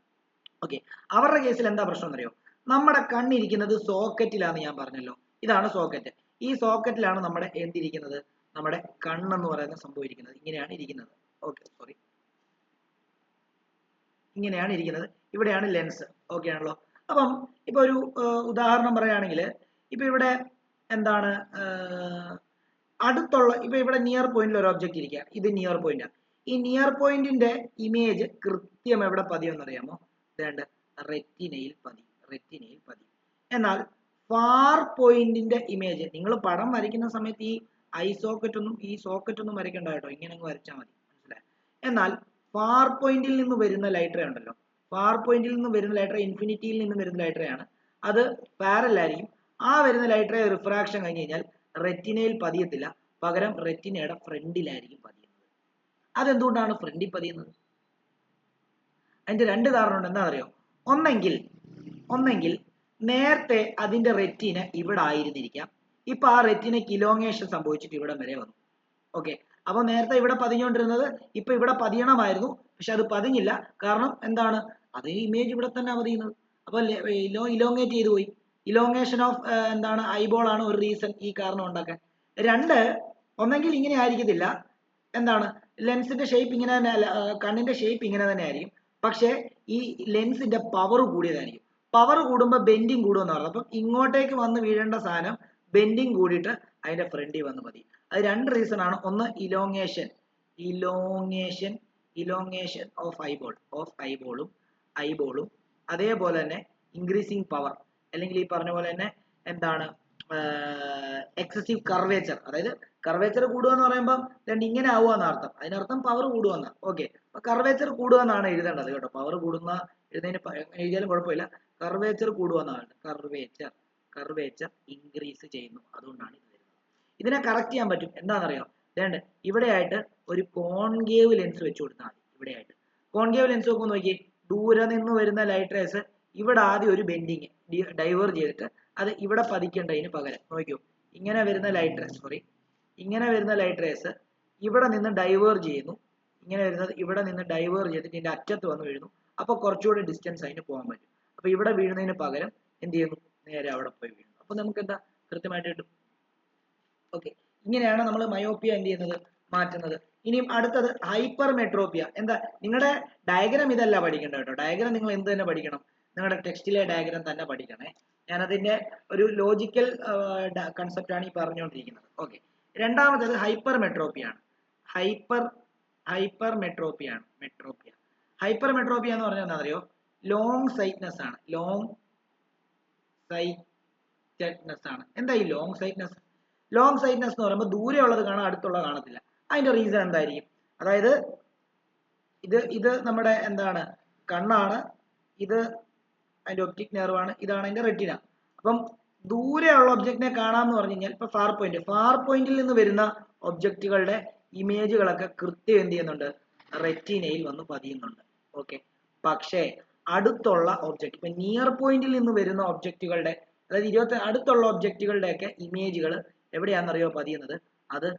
ഓക്കെ, അവരുടെ കേസിൽ എന്താ പ്രശ്നം എന്നറിയോ? നമ്മുടെ കണ്ണിരിക്കുന്നത് സോക്കറ്റിലാണ്, ഞാൻ പറഞ്ഞല്ലോ, ഇതാണ് സോക്കറ്റ്. ഈ സോക്കറ്റിലാണ് നമ്മുടെ എന്തിരിക്കുന്നത്? നമ്മുടെ കണ്ണെന്ന് പറയുന്ന സംഭവം ഇരിക്കുന്നത്. ഇങ്ങനെയാണ് ഇരിക്കുന്നത്. ഓക്കെ, സോറി, ഇങ്ങനെയാണ് ഇരിക്കുന്നത്. ഇവിടെയാണ് ലെൻസ്. ഓക്കെ ആണല്ലോ. അപ്പം ഇപ്പൊ ഒരു ഉദാഹരണം പറയുകയാണെങ്കിൽ, ഇപ്പൊ ഇവിടെ എന്താണ്, ഇപ്പൊ ഇവിടെ നിയർ പോയിന്റിൽ ഒരു ഒബ്ജക്റ്റ് ഇരിക്കുക, ഇത് നിയർ പോയിന്റാണ്. ഈ നിയർ പോയിന്റിന്റെ ഇമേജ് കൃത്യം എവിടെ പതിയെന്ന് അറിയാമോ? വേണ്ട, റെറ്റിനയിൽ പതി. എന്നാൽ ഫാർ പോയിന്റിന്റെ ഇമേജ്, നിങ്ങൾ പടം വരയ്ക്കുന്ന സമയത്ത് ഈ ഐ സോക്കറ്റ് ഒന്നും ഈ സോക്കറ്റ് ഒന്നും വരയ്ക്കണ്ട കേട്ടോ, ഇങ്ങനെ അങ്ങ് വരച്ചാൽ മതി, മനസ്സിലായി. എന്നാൽ ഫാർ പോയിന്റിൽ നിന്ന് വരുന്ന ലൈറ്റ് റേ ഉണ്ടല്ലോ, ഫാർ പോയിന്റിൽ നിന്ന് വരുന്ന ലൈറ്റ് റേ ഇൻഫിനിറ്റിയിൽ നിന്ന് വരുന്ന ലൈറ്റ് റേ ആണ്, അത് പാരലൽ ആയിരിക്കും. ആ വരുന്ന ലൈറ്റ് റേ റിഫ്രാക്ഷൻ കഴിഞ്ഞ് കഴിഞ്ഞാൽ റെറ്റിനയിൽ പതിയത്തില്ല, പകരം റെറ്റിനയുടെ ഫ്രണ്ടിലായിരിക്കും പതിയുന്നത്. അതെന്തുകൊണ്ടാണ് ഫ്രണ്ടിൽ പതിയുന്നത്? അതിന്റെ രണ്ട് കാരണമുണ്ട്. എന്താ അറിയോ? ഒന്നെങ്കിൽ നേരത്തെ അതിന്റെ റെറ്റിന ഇവിടെ ആയിരുന്നിരിക്കാം, ഇപ്പൊ ആ റെറ്റിനയ്ക്ക് ഇലോങ്ങേഷൻ സംഭവിച്ചിട്ട് ഇവിടം വരെ വന്നു. ഓക്കെ, അപ്പൊ നേരത്തെ ഇവിടെ പതിഞ്ഞുകൊണ്ടിരുന്നത് ഇപ്പൊ ഇവിടെ പതിയണമായിരുന്നു, പക്ഷെ അത് പതിഞ്ഞില്ല. കാരണം എന്താണ്? അത് ഇമേജ് ഇവിടെ തന്നെ പതിയുന്നത്, അപ്പൊ ഇലോങ്ങേറ്റ് ചെയ്തു പോയി. ഇലോങ്ങേഷൻ ഓഫ് എന്താണ് ഐബോൾ ആണ് ഒരു റീസൺ ഈ കാരണം ഉണ്ടാക്കാൻ. രണ്ട്, ഒന്നെങ്കിൽ ഇങ്ങനെ ആയിരിക്കത്തില്ല, എന്താണ് ലെൻസിന്റെ ഷേപ്പ് ഇങ്ങനെ തന്നെ, കണ്ണിന്റെ ഷേപ്പ് ഇങ്ങനെ തന്നെ ആയിരിക്കും, പക്ഷേ ഈ ലെൻസിന്റെ പവർ കൂടിയതായിരിക്കും. പവർ കൂടുമ്പോൾ ബെൻഡിങ് കൂടുമെന്ന് പറഞ്ഞു. അപ്പം ഇങ്ങോട്ടേക്ക് വന്ന് വീഴേണ്ട സാധനം ബെൻഡിങ് കൂടിയിട്ട് അതിന്റെ ഫ്രണ്ടിൽ വന്ന് മതി. അത് രണ്ട് റീസൺ ആണ്. ഒന്ന് ഇലോങ്ങേഷൻ ഓഫ് ഐബോളും അതേപോലെ തന്നെ ഇൻക്രീസിങ് പവർ, അല്ലെങ്കിൽ ഈ പറഞ്ഞ പോലെ തന്നെ എന്താണ് എക്സസീവ് കർവേച്ചർ. അതായത് കർവേച്ചർ കൂടുക എന്ന് പറയുമ്പോൾ രണ്ട് ഇങ്ങനെ ആവുകയെന്ന അർത്ഥം, അതിനർത്ഥം പവർ കൂടുകയെന്ന. ഓക്കെ, അപ്പൊ കർവേച്ചർ കൂടുക എന്നാണ് എഴുതേണ്ടത് കേട്ടോ. പവർ കൂടുന്ന എഴുതുന്നതിന് എഴുതിയാലും കുഴപ്പമില്ല, കർവേച്ചർ കൂടുക എന്നാണ്. കർവേച്ചർ ഇൻക്രീസ് ചെയ്യുന്നു, അതുകൊണ്ടാണ് ഇത് വരുന്നത്. ഇതിനെ കറക്റ്റ് ചെയ്യാൻ പറ്റും. എന്താണെന്നറിയോ? വേണ്ട, ഇവിടെയായിട്ട് ഒരു കോൺകേവ് ലെൻസ് വെച്ച് കൊടുത്താൽ മതി. ഇവിടെയായിട്ട് കോൺകേവ് ലെൻസ് നോക്കുമ്പോൾ നോക്കി, ദൂരെ നിന്ന് വരുന്ന ലൈറ്റ് റേസ് ഇവിടെ ആദ്യം ഒരു ബെൻഡിങ് ഡൈവേർ ചെയ്തിട്ട് അത് ഇവിടെ പതിക്കേണ്ടതിന് പകരം നോക്കൂ, ഇങ്ങനെ വരുന്ന ലൈറ്റ് റേസ് ഇവിടെ നിന്ന് ഡൈവേർ ചെയ്യുന്നു, ഇങ്ങനെ വരുന്നത് ഇവിടെ നിന്ന് ഡൈവേർ ചെയ്തിട്ട് ഇതിന്റെ അറ്റത്ത് വന്ന് വീഴുന്നു. അപ്പൊ കുറച്ചുകൂടി ഡിസ്റ്റൻസ് അതിന് പോകാൻ പറ്റും. അപ്പൊ ഇവിടെ വീഴുന്നതിന് പകരം എന്ത് ചെയ്യുന്നു? നേരെ അവിടെ പോയി വീഴുന്നു. അപ്പൊ നമുക്ക് എന്താ കൃത്യമായിട്ട് കിട്ടും. ഓക്കെ, ഇങ്ങനെയാണ് നമ്മൾ മയോപ്പിയ എന്ത് ചെയ്യുന്നത്, മാറ്റുന്നത്. ഇനിയും അടുത്തത് ഹൈപ്പർ മെട്രോപ്പിയ. എന്താ? നിങ്ങളുടെ ഡയഗ്രാം ഇതല്ല പഠിക്കേണ്ടത് കേട്ടോ. ഡയഗ്രാം നിങ്ങൾ എന്ത് തന്നെ പഠിക്കണം, നിങ്ങളുടെ ടെക്സ്റ്റിലെ ഡയഗ്രാം തന്നെ പഠിക്കണേ. ഞാനതിന്റെ ഒരു ലോജിക്കൽ കൺസെപ്റ്റ് ആണ് ഈ പറഞ്ഞുകൊണ്ടിരിക്കുന്നത്. ഓക്കെ, രണ്ടാമത്തേത് ഹൈപ്പർ മെട്രോപ്പിയ ആണ്. ഹൈപ്പർ മെട്രോപ്പിയ എന്ന് പറഞ്ഞാൽ എന്താ അറിയോ? ലോങ് സൈറ്റ്നെസ് ആണ്. എന്താ ഈ ലോങ് സൈറ്റ്നെസ് എന്ന് പറയുമ്പോൾ ദൂരെ ഉള്ളത് കാണാം, അടുത്തുള്ളത് കാണത്തില്ല. അതിന്റെ റീസൺ എന്തായിരിക്കും? അതായത് ഇത് നമ്മുടെ എന്താണ് കണ്ണാണ്, ഇത് അതിന്റെ ഒപ്റ്റിക് നെർവാണ്, ഇതാണ് അതിന്റെ റെറ്റിന. അപ്പം ദൂരെയുള്ള ഒബ്ജക്റ്റിനെ കാണാമെന്ന് പറഞ്ഞു കഴിഞ്ഞാൽ ഇപ്പൊ ഫാർ പോയിന്റിൽ നിന്ന് വരുന്ന ഒബ്ജക്റ്റുകളുടെ ഇമേജുകളൊക്കെ കൃത്യം എന്ത് ചെയ്യുന്നുണ്ട്? റെറ്റിനയിൽ വന്ന് പതിയുന്നുണ്ട്. ഓക്കെ, പക്ഷേ അടുത്തുള്ള ഒബ്ജക്റ്റ്, ഇപ്പൊ നിയർ പോയിന്റിൽ നിന്ന് വരുന്ന ഒബ്ജക്റ്റുകളുടെ, അതായത് അടുത്തുള്ള ഒബ്ജക്റ്റുകളുടെ ഒക്കെ ഇമേജുകൾ എവിടെയാണെന്നറിയോ പതിയുന്നത്? അത്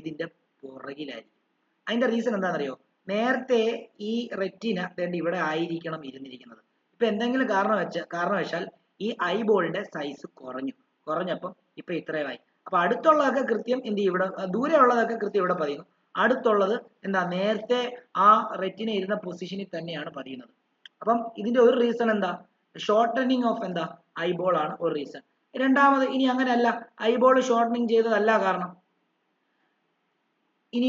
ഇതിന്റെ പുറകിലായിരിക്കും. അതിന്റെ റീസൺ എന്താണെന്നറിയോ? നേരത്തെ ഈ റെറ്റിന ഇവിടെ ആയിരിക്കണം ഇരുന്നിരിക്കുന്നത്. ഇപ്പൊ എന്തെങ്കിലും കാരണവശാൽ ഈ ഐബോളിന്റെ സൈസ് കുറഞ്ഞപ്പം ഇപ്പൊ ഇത്രയുമായി. അപ്പൊ അടുത്തുള്ളതൊക്കെ കൃത്യം എന്ത് ചെയ്യും? ഇവിടെ ദൂരെ ഉള്ളതൊക്കെ കൃത്യം ഇവിടെ പതിയുന്നു. അടുത്തുള്ളത് എന്താ? നേരത്തെ ആ റെറ്റിന ഇരുന്ന പൊസിഷനിൽ തന്നെയാണ് പതിയുന്നത്. അപ്പം ഇതിന്റെ ഒരു റീസൺ എന്താ? ഷോർട്ടനിങ് ഓഫ് ഐബോൾ ആണ് ഒരു റീസൺ. രണ്ടാമത്, ഇനി അങ്ങനെയല്ല, ഐബോൾ ഷോർട്ടനിങ് ചെയ്തതല്ല കാരണം. ഇനി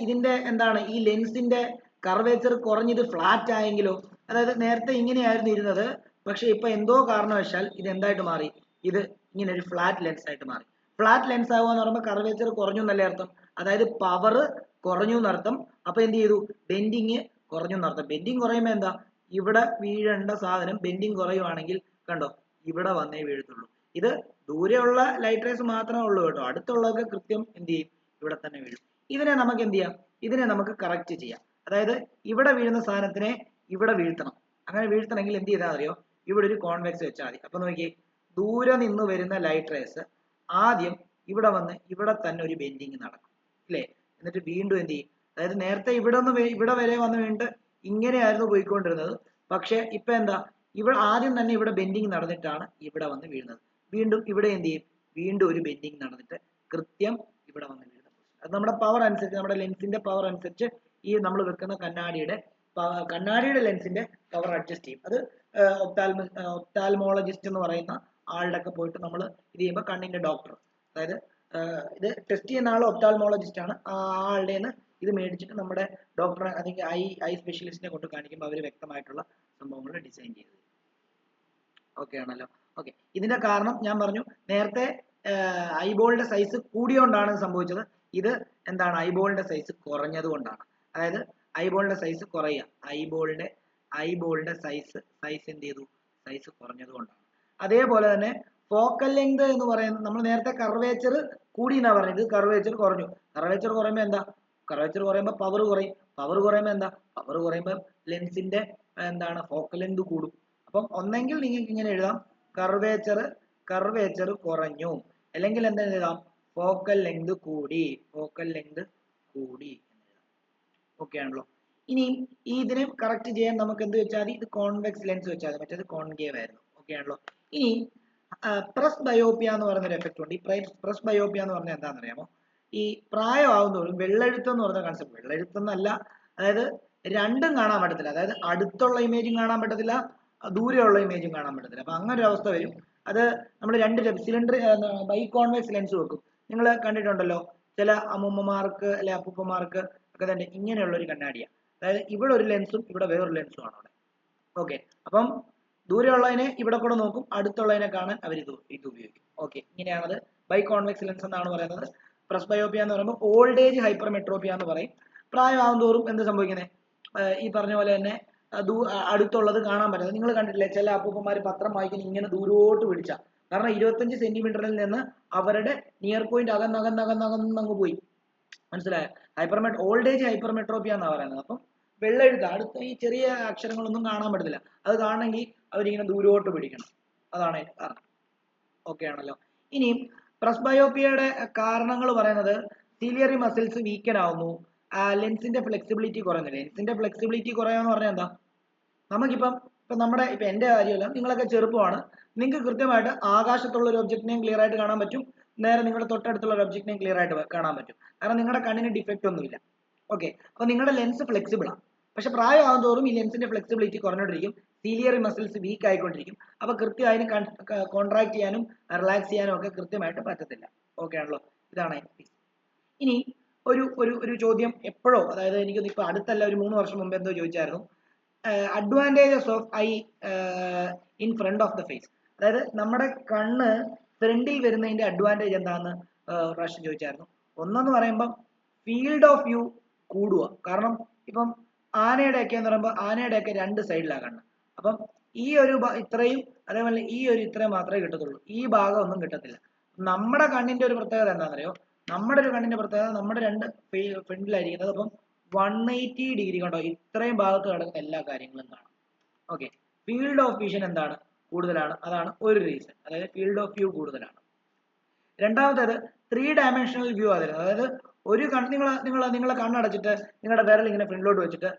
ഇതിന്റെ എന്താണ് ഈ ലെൻസിന്റെ കർവേച്ചർ കുറഞ്ഞത് ഫ്ലാറ്റ് ആയെങ്കിലോ? അതായത് നേരത്തെ ഇങ്ങനെയായിരുന്നു ഇരുന്നത്, പക്ഷെ ഇപ്പൊ എന്തോ കാരണവശാൽ ഇത് എന്തായിട്ട് മാറി? ഇത് ഇങ്ങനെ ഒരു ഫ്ലാറ്റ് ലെൻസ് ആയിട്ട് മാറി. ഫ്ലാറ്റ് ലെൻസ് ആവുക എന്ന് പറയുമ്പോൾ കർവേച്ചർ കുറഞ്ഞു എന്നല്ലേ അർത്ഥം? അതായത് പവർ കുറഞ്ഞു എന്നർത്ഥം. അപ്പൊ എന്ത് ചെയ്തു? ബെൻഡിങ് കുറഞ്ഞു എന്നർത്ഥം. ബെൻഡിങ് കുറയുമ്പോൾ എന്താ? ഇവിടെ വീഴേണ്ട സാധനം ബെൻഡിങ് കുറയുവാണെങ്കിൽ കണ്ടോ, ഇവിടെ വന്നേ വീഴത്തുള്ളൂ. ഇത് ദൂരെയുള്ള ലൈറ്റ് റേസ് മാത്രമേ ഉള്ളൂ കേട്ടോ. അടുത്തുള്ളതൊക്കെ കൃത്യം എന്ത് ചെയ്യും? ഇവിടെ തന്നെ വീഴും. ഇതിനെ നമുക്ക് എന്ത് ചെയ്യാം? ഇതിനെ നമുക്ക് കറക്റ്റ് ചെയ്യാം. അതായത് ഇവിടെ വീഴുന്ന സാധനത്തിനെ ഇവിടെ വീഴ്ത്തണം. അങ്ങനെ വീഴ്ത്തണമെങ്കിൽ എന്ത് ചെയ്താൽ അറിയോ? ഇവിടെ ഒരു കോൺവെക്സ് വെച്ചാൽ മതി. അപ്പൊ നോക്കിയേ, ദൂരെ നിന്ന് വരുന്ന ലൈറ്റ് റേസ് ആദ്യം ഇവിടെ വന്ന് ഇവിടെ തന്നെ ഒരു ബെൻഡിങ് നടക്കും, ഇല്ലേ? എന്നിട്ട് വീണ്ടും എന്ത് ചെയ്യും? അതായത് നേരത്തെ ഇവിടെ വരെ വന്ന് വീണ്ടും ഇങ്ങനെയായിരുന്നു പോയിക്കൊണ്ടിരുന്നത്. പക്ഷെ ഇപ്പൊ എന്താ? ആദ്യം തന്നെ ഇവിടെ ബെൻഡിങ് നടന്നിട്ടാണ് ഇവിടെ വന്ന് വീഴുന്നത്. വീണ്ടും ഇവിടെ എന്ത് ചെയ്യും? വീണ്ടും ഒരു ബെൻഡിങ് നടന്നിട്ട് കൃത്യം ഇവിടെ വന്ന് വീഴുന്നത്. അത് നമ്മുടെ പവർ അനുസരിച്ച്, നമ്മുടെ ലെൻസിന്റെ പവർ അനുസരിച്ച് ഈ നമ്മൾ വെക്കുന്ന കണ്ണാടിയുടെ ലെൻസിന്റെ പവർ അഡ്ജസ്റ്റ് ചെയ്യും. അത് ഒപ്താൽമോളജിസ്റ്റ് എന്ന് പറയുന്ന ആളുടെ ഒക്കെ പോയിട്ട് നമ്മൾ ഇത് ചെയ്യുമ്പോൾ, കണ്ണിന്റെ ഡോക്ടർ, അതായത് ഇത് ടെസ്റ്റ് ചെയ്യുന്ന ആൾ ഒപ്താൽമോളജിസ്റ്റ് ആണ്. ആ ആളുടെ ഇത് മേടിച്ചിട്ട് നമ്മുടെ ഡോക്ടറെ, അല്ലെങ്കിൽ ഐ സ്പെഷ്യലിസ്റ്റിനെ കൊണ്ട് കാണിക്കുമ്പോൾ അവർ വ്യക്തമായിട്ടുള്ള സംഭവങ്ങൾ ഡിസൈൻ ചെയ്തത്. ഓക്കെ ആണല്ലോ? ഓക്കെ, ഇതിന്റെ കാരണം ഞാൻ പറഞ്ഞു. നേരത്തെ ഐബോളിന്റെ സൈസ് കൂടിയോണ്ടാണ് സംഭവിച്ചത്. ഇത് എന്താണ് ഐബോളിന്റെ സൈസ് കുറഞ്ഞത് കൊണ്ടാണ്. അതായത് ഐബോളിന്റെ സൈസ് കുറയുക, ഐബോളിന്റെ സൈസ് എന്ത് ചെയ്തു, സൈസ് കുറഞ്ഞത് കൊണ്ടാണ്. അതേപോലെ തന്നെ ഫോക്കൽ ലെങ്ത് എന്ന് പറയുന്നത്, നമ്മൾ നേരത്തെ കർവേച്ചർ കൂടി എന്നാ പറഞ്ഞത്, കർവേച്ചർ കുറഞ്ഞു. കർവേച്ചർ കുറയുമ്പോൾ എന്താ, കർവേച്ചർ കുറയുമ്പോൾ പവർ കുറയും. പവർ കുറയുമ്പോൾ എന്താ, പവർ കുറയുമ്പോൾ ലെൻസിന്റെ എന്താണ് ഫോക്കൽ ലെങ്ത് കൂടും. അപ്പം ഒന്നെങ്കിൽ നിങ്ങൾക്ക് ഇങ്ങനെ എഴുതാം, കർവേച്ചർ കുറഞ്ഞു, അല്ലെങ്കിൽ എന്താ എഴുതാം, ഫോക്കൽ ലെങ്ത് കൂടി എന്ന് എഴുതാം. ഓക്കെ ആണല്ലോ. ഇനി ഇതിനെ കറക്റ്റ് ചെയ്യാൻ നമുക്ക് എന്ത് വെച്ചാൽ മതി, ഇത് കോൺവെക്സ് ലെൻസ് വെച്ചാൽ മതി, മറ്റേത് കോൺകേവ് ആയിരുന്നു. ഓക്കെ ആണല്ലോ. ഇനി പ്രസ് ബയോപ്പിയ എന്ന് പറയുന്ന ഒരു എഫക്റ്റ് ഉണ്ട്. ഈ പ്രസ് ബയോപ്പിയ എന്ന് പറഞ്ഞാൽ എന്താണെന്ന് അറിയാമോ? ഈ പ്രായമാവുന്നതോറും വെള്ളെഴുത്തം എന്ന് പറയുന്ന കൺസെപ്റ്റ്, വെള്ളെഴുത്തെന്നല്ല, അതായത് രണ്ടും കാണാൻ പറ്റത്തില്ല. അതായത് അടുത്തുള്ള ഇമേജും കാണാൻ പറ്റത്തില്ല, ദൂരെയുള്ള ഇമേജും കാണാൻ പറ്റത്തില്ല. അപ്പൊ അങ്ങനെ ഒരു അവസ്ഥ വരും. അത് നമ്മൾ രണ്ട് സിലിണ്ടർ ബൈ കോൺവെക്സ് ലെൻസ് വെക്കും. നിങ്ങൾ കണ്ടിട്ടുണ്ടല്ലോ, ചില അമ്മൂമ്മമാർക്ക് അല്ലെ അപ്പൂപ്പന്മാർക്ക് ഒക്കെ തന്നെ ഇങ്ങനെയുള്ള ഒരു കണ്ണാടിയാണ്. അതായത് ഇവിടെ ഒരു ലെൻസും ഇവിടെ വേറൊരു ലെൻസും ആണ് അവിടെ. ഓക്കെ, അപ്പം ദൂരെയുള്ളതിനെ ഇവിടെ കൂടെ നോക്കും, അടുത്തുള്ളതിനെ കാണാൻ അവർ ഇത് ഉപയോഗിക്കും. ഓക്കെ, ഇങ്ങനെയാണത് ബൈ കോൺവെക്സ് ലെൻസ് എന്നാണ് പറയുന്നത്. പ്രസ്ബയോപ്പിയ എന്ന് പറയുമ്പോൾ ഓൾഡ് ഏജ് ഹൈപ്പർമെട്രോപ്പിയ എന്ന് പറയും. പ്രായമാകും തോറും എന്ത് സംഭവിക്കുന്നത്, ഈ പറഞ്ഞ പോലെ തന്നെ അടുത്തുള്ളത് കാണാൻ പറ്റുന്നത്. നിങ്ങൾ കണ്ടിട്ടില്ലേ, ചില അപ്പൂപ്പന്മാർ പത്രം വായിക്കാൻ ഇങ്ങനെ ദൂരോട്ട് പിടിച്ച, കാരണം 25 സെന്റിമീറ്ററിൽ നിന്ന് അവരുടെ നിയർ പോയിന്റ് അകന്നങ്ങ് പോയി. മനസ്സിലായോ? ഓൾഡ് ഏജ് ഹൈപ്പർമെട്രോപ്പിയ എന്നാണ് പറയുന്നത്. അപ്പം വെള്ളെഴുത്ത് അടുത്ത ഈ ചെറിയ അക്ഷരങ്ങളൊന്നും കാണാൻ പറ്റത്തില്ല. അത് കാണണമെങ്കിൽ അവരിങ്ങനെ ദൂരോട്ട് പിടിക്കണം. അതാണ് അതിന്റെ കാരണം. ഓക്കെ ആണല്ലോ. ഇനിയും പ്രസ്ബയോപ്പിയയുടെ കാരണങ്ങൾ പറയുന്നത് സിലിയറി മസിൽസ് വീക്കൻ ആവുന്നു, ലെൻസിന്റെ ഫ്ലെക്സിബിലിറ്റി കുറയുന്നു. ലെൻസിന്റെ ഫ്ലെക്സിബിലിറ്റി കുറയാന്ന് പറഞ്ഞാൽ എന്താ, നമുക്കിപ്പം നമ്മുടെ ഇപ്പൊ എന്റെ കാര്യമല്ല, നിങ്ങളൊക്കെ ചെറുപ്പമാണ്, നിങ്ങൾക്ക് കൃത്യമായിട്ട് ആകാശത്തുള്ള ഒരു ഒബ്ജക്റ്റിനെയും ക്ലിയർ ആയിട്ട് കാണാൻ പറ്റും, നേരെ നിങ്ങളുടെ തൊട്ടടുത്തുള്ള ഒരു ഒബ്ജക്റ്റിനെയും ക്ലിയർ ആയിട്ട് കാണാൻ പറ്റും. കാരണം നിങ്ങളുടെ കണ്ണിന് ഡിഫക്റ്റ് ഒന്നുമില്ല. ഓക്കെ, അപ്പൊ നിങ്ങളുടെ ലെൻസ് ഫ്ലെക്സിബിൾ ആണ്. പക്ഷെ പ്രായമാകും തോറും ഈ ലെൻസിന്റെ ഫ്ലെക്സിബിലിറ്റി കുറഞ്ഞുകൊണ്ടിരിക്കും, സിലിയറി മസിൽസ് വീക്ക് ആയിക്കൊണ്ടിരിക്കും. അപ്പൊ കൃത്യമായും കോൺട്രാക്ട് ചെയ്യാനും റിലാക്സ് ചെയ്യാനും ഒക്കെ കൃത്യമായിട്ട് പറ്റത്തില്ല. ഓക്കെ ആണല്ലോ, ഇതാണ് അതിന്റെ. ഇനി ഒരു ചോദ്യം എപ്പോഴോ, അതായത് എനിക്കൊന്ന് ഇപ്പൊ അടുത്തല്ല, ഒരു 3 വർഷം മുമ്പ് എന്തോ ചോദിച്ചായിരുന്നു, advantages of eye in front of the face. അതായത് നമ്മുടെ കണ്ണ് ഫ്രണ്ടിൽ വരുന്നതിന്റെ അഡ്വാൻറ്റേജ് എന്താണെന്ന് പ്രാവശ്യം ചോദിച്ചായിരുന്നു. ഒന്നെന്ന് പറയുമ്പം ഫീൽഡ് ഓഫ് വ്യൂ കൂടുക. കാരണം ഇപ്പം ആനയുടെയൊക്കെ എന്ന് പറയുമ്പോൾ ആനയുടെയൊക്കെ രണ്ട് സൈഡിലാണ് കണ്ണ്. അപ്പം ഈ ഒരു ഇത്രയും, അതേപോലെ ഈ ഒരു ഇത്രയും മാത്രമേ കിട്ടത്തുള്ളൂ, ഈ ഭാഗം ഒന്നും കിട്ടത്തില്ല. നമ്മുടെ കണ്ണിന്റെ ഒരു പ്രത്യേകത എന്താണെന്നറിയോ, നമ്മുടെ ഒരു കണ്ണിന്റെ പ്രത്യേകത നമ്മുടെ രണ്ട് ഫ്രണ്ടിലായിരിക്കുന്നത്. അപ്പം 180 ഡിഗ്രി കണ്ടോ, ഇത്രയും ഭാഗത്ത് കിടക്കുന്ന എല്ലാ കാര്യങ്ങളും കാണാം. ഓക്കെ, ഫീൽഡ് ഓഫ് വിഷൻ എന്താണ്, കൂടുതലാണ്. അതാണ് ഒരു റീസൺ, അതായത് ഫീൽഡ് ഓഫ് വ്യൂ കൂടുതലാണ്. രണ്ടാമത്തേത് 3 ഡയമെൻഷണൽ വ്യൂ ആയിരുന്നു. അതായത് ഒരു നിങ്ങളെ കണ്ണടച്ചിട്ട് നിങ്ങളുടെ വിരൽ ഇങ്ങനെ ഫ്രണ്ടിലോട്ട് വെച്ചിട്ട്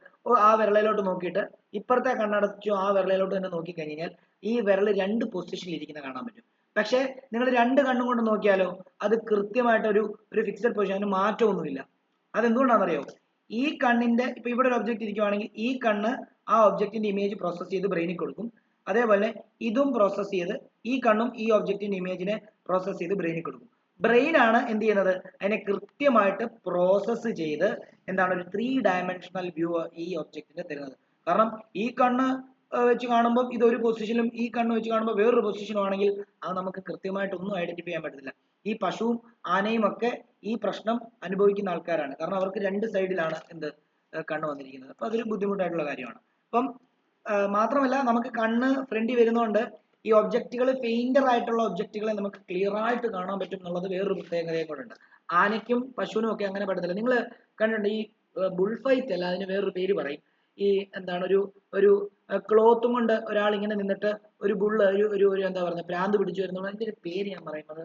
ആ വിരലിലോട്ട് നോക്കിയിട്ട് ഇപ്പുറത്തെ കണ്ണടച്ചു ആ വിരലിലോട്ട് തന്നെ നോക്കി കഴിഞ്ഞാൽ ഈ വിരൽ രണ്ട് പൊസിഷനിൽ ഇരിക്കുന്ന കാണാൻ പറ്റും. പക്ഷെ നിങ്ങൾ രണ്ട് കണ്ണും കൊണ്ട് നോക്കിയാലോ, അത് കൃത്യമായിട്ട് ഒരു ഫിക്സഡ് പൊസിഷൻ, അതിന് മാറ്റമൊന്നുമില്ല. അതെന്തുകൊണ്ടാണെന്നറിയോ, ഈ കണ്ണിന്റെ ഇപ്പൊ ഇവിടെ ഒരു ഒബ്ജക്റ്റ് ഇരിക്കുവാണെങ്കിൽ ഈ കണ്ണ് ആ ഒബ്ജക്റ്റിന്റെ ഇമേജ് പ്രോസസ് ചെയ്ത് ബ്രെയിനിൽ കൊടുക്കും. അതേപോലെ ഇതും പ്രോസസ് ചെയ്ത് ഈ കണ്ണും ഈ ഒബ്ജക്റ്റിന്റെ ഇമേജിനെ പ്രോസസ് ചെയ്ത് ബ്രെയിനിൽ കൊടുക്കും. ബ്രെയിൻ ആണ് എന്ത് ചെയ്യുന്നത്, അതിനെ കൃത്യമായിട്ട് പ്രോസസ്സ് ചെയ്ത് എന്താണ് ഒരു 3 ഡയമെൻഷണൽ വ്യൂ ഈ ഒബ്ജക്റ്റിന് തരുന്നത്. കാരണം ഈ കണ്ണ് വെച്ച് കാണുമ്പോൾ ഇതൊരു പൊസിഷനും ഈ കണ്ണ് വെച്ച് കാണുമ്പോൾ വേറൊരു പൊസിഷനും ആണെങ്കിൽ അത് നമുക്ക് കൃത്യമായിട്ട് ഒന്നും ഐഡന്റിഫൈ ചെയ്യാൻ പറ്റത്തില്ല. ഈ പശുവും ആനയും ഒക്കെ ഈ പ്രശ്നം അനുഭവിക്കുന്ന ആൾക്കാരാണ്. കാരണം അവർക്ക് രണ്ട് സൈഡിലാണ് കണ്ണ് വന്നിരിക്കുന്നത്. അപ്പൊ അതൊരു ബുദ്ധിമുട്ടായിട്ടുള്ള കാര്യമാണ്. അപ്പം മാത്രമല്ല നമുക്ക് കണ്ണ് ഫ്രണ്ടിൽ വരുന്നതുകൊണ്ട് ഈ ഒബ്ജക്റ്റുകൾ, പെയിന്റർ ആയിട്ടുള്ള ഒബ്ജക്റ്റുകളെ നമുക്ക് ക്ലിയർ ആയിട്ട് കാണാൻ പറ്റും എന്നുള്ളത് വേറൊരു പ്രത്യേകതയും കൂടെ ഉണ്ട്. ആനയ്ക്കും പശുവിനും ഒക്കെ അങ്ങനെ പറ്റത്തില്ല. നിങ്ങൾ കണ്ടിട്ടുണ്ട് ഈ ബുൾ ഫൈറ്റ് അല്ല, അതിന് വേറൊരു പേര് പറയും. ഈ എന്താണ് ഒരു ക്ലോത്തും കൊണ്ട് ഒരാൾ ഇങ്ങനെ നിന്നിട്ട് ഒരു ബുള്ള് ഒരു എന്താ പറയുക പ്രാന്ത് പിടിച്ചു വരുന്നുള്ള, അതിന്റെ ഒരു പേര് ഞാൻ പറയുന്നത്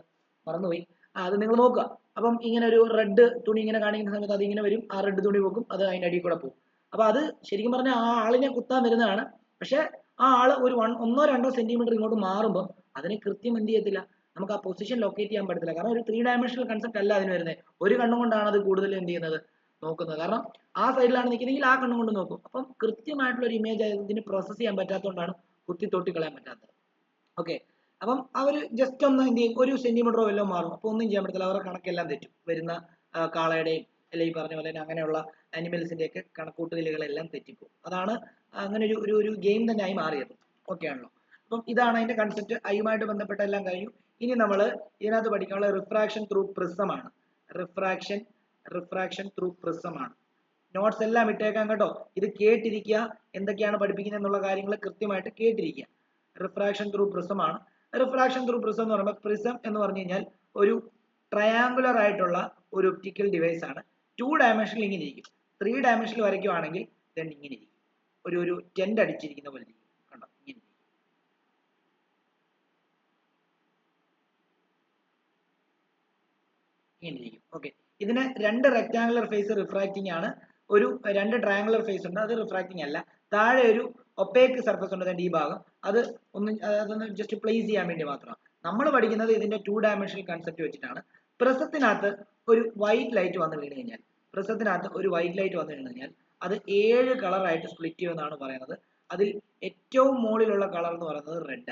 മറന്നുപോയി. അത് നിങ്ങൾ നോക്കുക. അപ്പം ഇങ്ങനെ ഒരു റെഡ് തുണി ഇങ്ങനെ കാണിക്കുന്ന സമയത്ത് അത് ഇങ്ങനെ വരും, ആ റെഡ് തുണി പോകും, അത് അതിന്റെ അടിയിൽ കൂടെ പോകും. അപ്പൊ അത് ശരിക്കും പറഞ്ഞാൽ ആ ആളിനെ കുത്താൻ വരുന്നതാണ്. പക്ഷെ ആ ആള് ഒരു 1-2 സെന്റിമീറ്റർ ഇങ്ങോട്ട് മാറുമ്പോൾ അതിനെ കൃത്യം എന്ത് ചെയ്യത്തില്ല, നമുക്ക് ആ പൊസിഷൻ ലൊക്കേറ്റ് ചെയ്യാൻ പറ്റത്തില്ല. കാരണം ഒരു 3 ഡയമെൻഷണൽ കൺസെപ്റ്റ് അല്ല അതിന് വരുന്നത്. ഒരു കണ്ണും കൊണ്ടാണ് അത് കൂടുതൽ എന്ത് ചെയ്യുന്നത്, നോക്കുന്നത്. കാരണം ആ സൈഡിലാണ് നിൽക്കുന്നെങ്കിൽ ആ കണ്ണും കൊണ്ട് നോക്കും. അപ്പം കൃത്യമായിട്ടുള്ള ഒരു ഇമേജ് ഇതിന് പ്രോസസ് ചെയ്യാൻ പറ്റാത്തതുകൊണ്ടാണ് കുത്തി തൊട്ടി കളയാൻ പറ്റാത്തത്. ഓക്കെ, അപ്പം അവർ ജസ്റ്റ് ഒന്ന് എന്ത് ചെയ്യും, 1 സെന്റിമീറ്ററോ വല്ലതും മാറും, അപ്പോൾ ഒന്നും ചെയ്യാൻ പറ്റത്തില്ല. അവരുടെ കണക്കെല്ലാം തെറ്റും. വരുന്ന കാളയുടെയും അല്ലെങ്കിൽ ഈ പറഞ്ഞ പോലെ തന്നെ അങ്ങനെയുള്ള അനിമൽസിന്റെ ഒക്കെ കണക്കൂട്ടുകലുകളെല്ലാം തെറ്റിപ്പോകും. അതാണ് അങ്ങനെ ഒരു ഗെയിം തന്നെ ആയി മാറിയത്. ഓക്കെ ആണല്ലോ. അപ്പം ഇതാണ് അതിന്റെ കൺസെപ്റ്റ്. ഐയുമായിട്ട് ബന്ധപ്പെട്ട എല്ലാം കഴിഞ്ഞു. ഇനി നമ്മൾ ഇതിനകത്ത് പഠിക്കാനുള്ള റിഫ്രാക്ഷൻ ത്രൂ പ്രിസം ആണ്. റിഫ്രാക്ഷൻ ത്രൂ പ്രിസം ആണ്. നോട്ട്സ് എല്ലാം ഇട്ടേക്കാം കേട്ടോ. ഇത് കേട്ടിരിക്കുക, എന്തൊക്കെയാണ് പഠിപ്പിക്കുന്നത് എന്നുള്ള കാര്യങ്ങൾ കൃത്യമായിട്ട് കേട്ടിരിക്കുക. റിഫ്രാക്ഷൻ ത്രൂ പ്രിസം ആണ്. റിഫ്രാക്ഷൻ ത്രൂ പ്രിസം എന്ന് പറയുമ്പോൾ പ്രിസം എന്ന് പറഞ്ഞു കഴിഞ്ഞാൽ ഒരു ട്രയാങ്കുലർ ആയിട്ടുള്ള ഒരു ഒപ്റ്റിക്കൽ ഡിവൈസ് ആണ്. 2 ഡയമെൻഷനിൽ ഇങ്ങനെ ഇരിക്കും. 3 ഡയമെൻഷനിൽ വരയ്ക്കുവാണെങ്കിൽ then ഇങ്ങനെ ഇരിക്കും. ഒരു ടെന്റ് അടിച്ചിരിക്കുന്ന പോലെ ഇരിക്കും. കണ്ടോ, ഇങ്ങനെ ഇരിക്കും. ഓക്കെ, ഇതിന് 2 റെക്ടാങ്കുലർ ഫേസ് റിഫ്രാക്റ്റിംഗ് ആണ്, ഒരു 2 ട്രയാങ്കുലർ ഫേസ് ഉണ്ട്, അത് റിഫ്രാക്റ്റിംഗ് അല്ല. താഴെ ഒരു ഒപ്പേക്ക് സർഫസ് ഉണ്ട് ഈ ഭാഗം, അതൊന്ന് ജസ്റ്റ് പ്ലേസ് ചെയ്യാൻ വേണ്ടി മാത്രമാണ്. നമ്മൾ പഠിക്കുന്നത് ഇതിന്റെ 2 ഡയമെൻഷണൽ കൺസെപ്റ്റ് വെച്ചിട്ടാണ്. പ്രസത്തിനകത്ത് ഒരു വൈറ്റ് ലൈറ്റ് വന്ന് വീണ് കഴിഞ്ഞാൽ അത് 7 കളറായിട്ട് സ്പ്ലിറ്റ് ചെയ്യുമെന്നാണ് പറയുന്നത്. അതിൽ ഏറ്റവും മുകളിലുള്ള കളർ എന്ന് പറയുന്നത് റെഡ്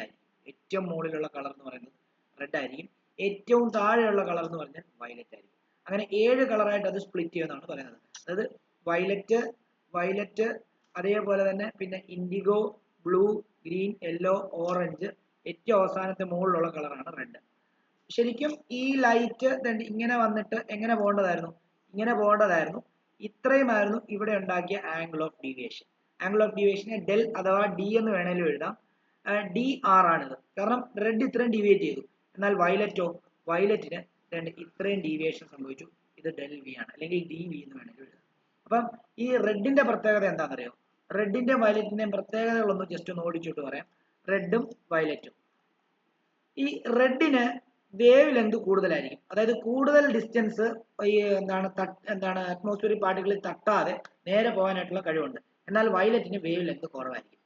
ആയിരിക്കും. ഏറ്റവും താഴെയുള്ള കളർ എന്ന് പറഞ്ഞാൽ വയലറ്റ് ആയിരിക്കും. അങ്ങനെ 7 കളറായിട്ട് അത് സ്പ്ലിറ്റ് ചെയ്യുമെന്നാണ് പറയുന്നത്. അതായത് വയലറ്റ് അതേപോലെ തന്നെ പിന്നെ IndiGo, blue, green, yellow, orange, ഏറ്റവും അവസാനത്തെ മുകളിലുള്ള കളറാണ് റെഡ്. ശരിക്കും ഈ ലൈറ്റ് ഇങ്ങനെ വന്നിട്ട് എങ്ങനെ പോകേണ്ടതായിരുന്നു, ഇത്രയുമായിരുന്നു ഇവിടെ ഉണ്ടാക്കിയ ആംഗിൾ ഓഫ് ഡീവിയേഷനെ ഡെൽ അഥവാ ഡി എന്ന് വേണേലും എഴുതാം. ഡി ആർ ആണിത്, കാരണം റെഡ് ഇത്രയും ഡീവിയേറ്റ് ചെയ്തു. എന്നാൽ വയലറ്റിന് ഇത്രയും ഡീവിയേഷൻ സംഭവിച്ചു. ഇത് ഡെൽ വി ആണ്, അല്ലെങ്കിൽ ഡി വി എന്ന് വേണമെങ്കിൽ എഴുതാം. അപ്പം ഈ റെഡിന്റെ പ്രത്യേകത എന്താണെന്നറിയോ? റെഡിന്റെയും വയലറ്റിന്റെയും പ്രത്യേകതകളൊന്നും ജസ്റ്റ് ഒന്ന് ഓടിച്ചിട്ട് പറയാം. റെഡും വയലറ്റും, ഈ റെഡിന് വേവ് ലെങ്ത് കൂടുതലായിരിക്കും, അതായത് കൂടുതൽ ഡിസ്റ്റൻസ് ഈ അറ്റ്മോസ്ഫിയറിക് പാർട്ടിക്കിളിൽ തട്ടാതെ നേരെ പോകാനായിട്ടുള്ള കഴിവുണ്ട്. എന്നാൽ വയലറ്റിന് വേവ് ലെങ്ത് കുറവായിരിക്കും.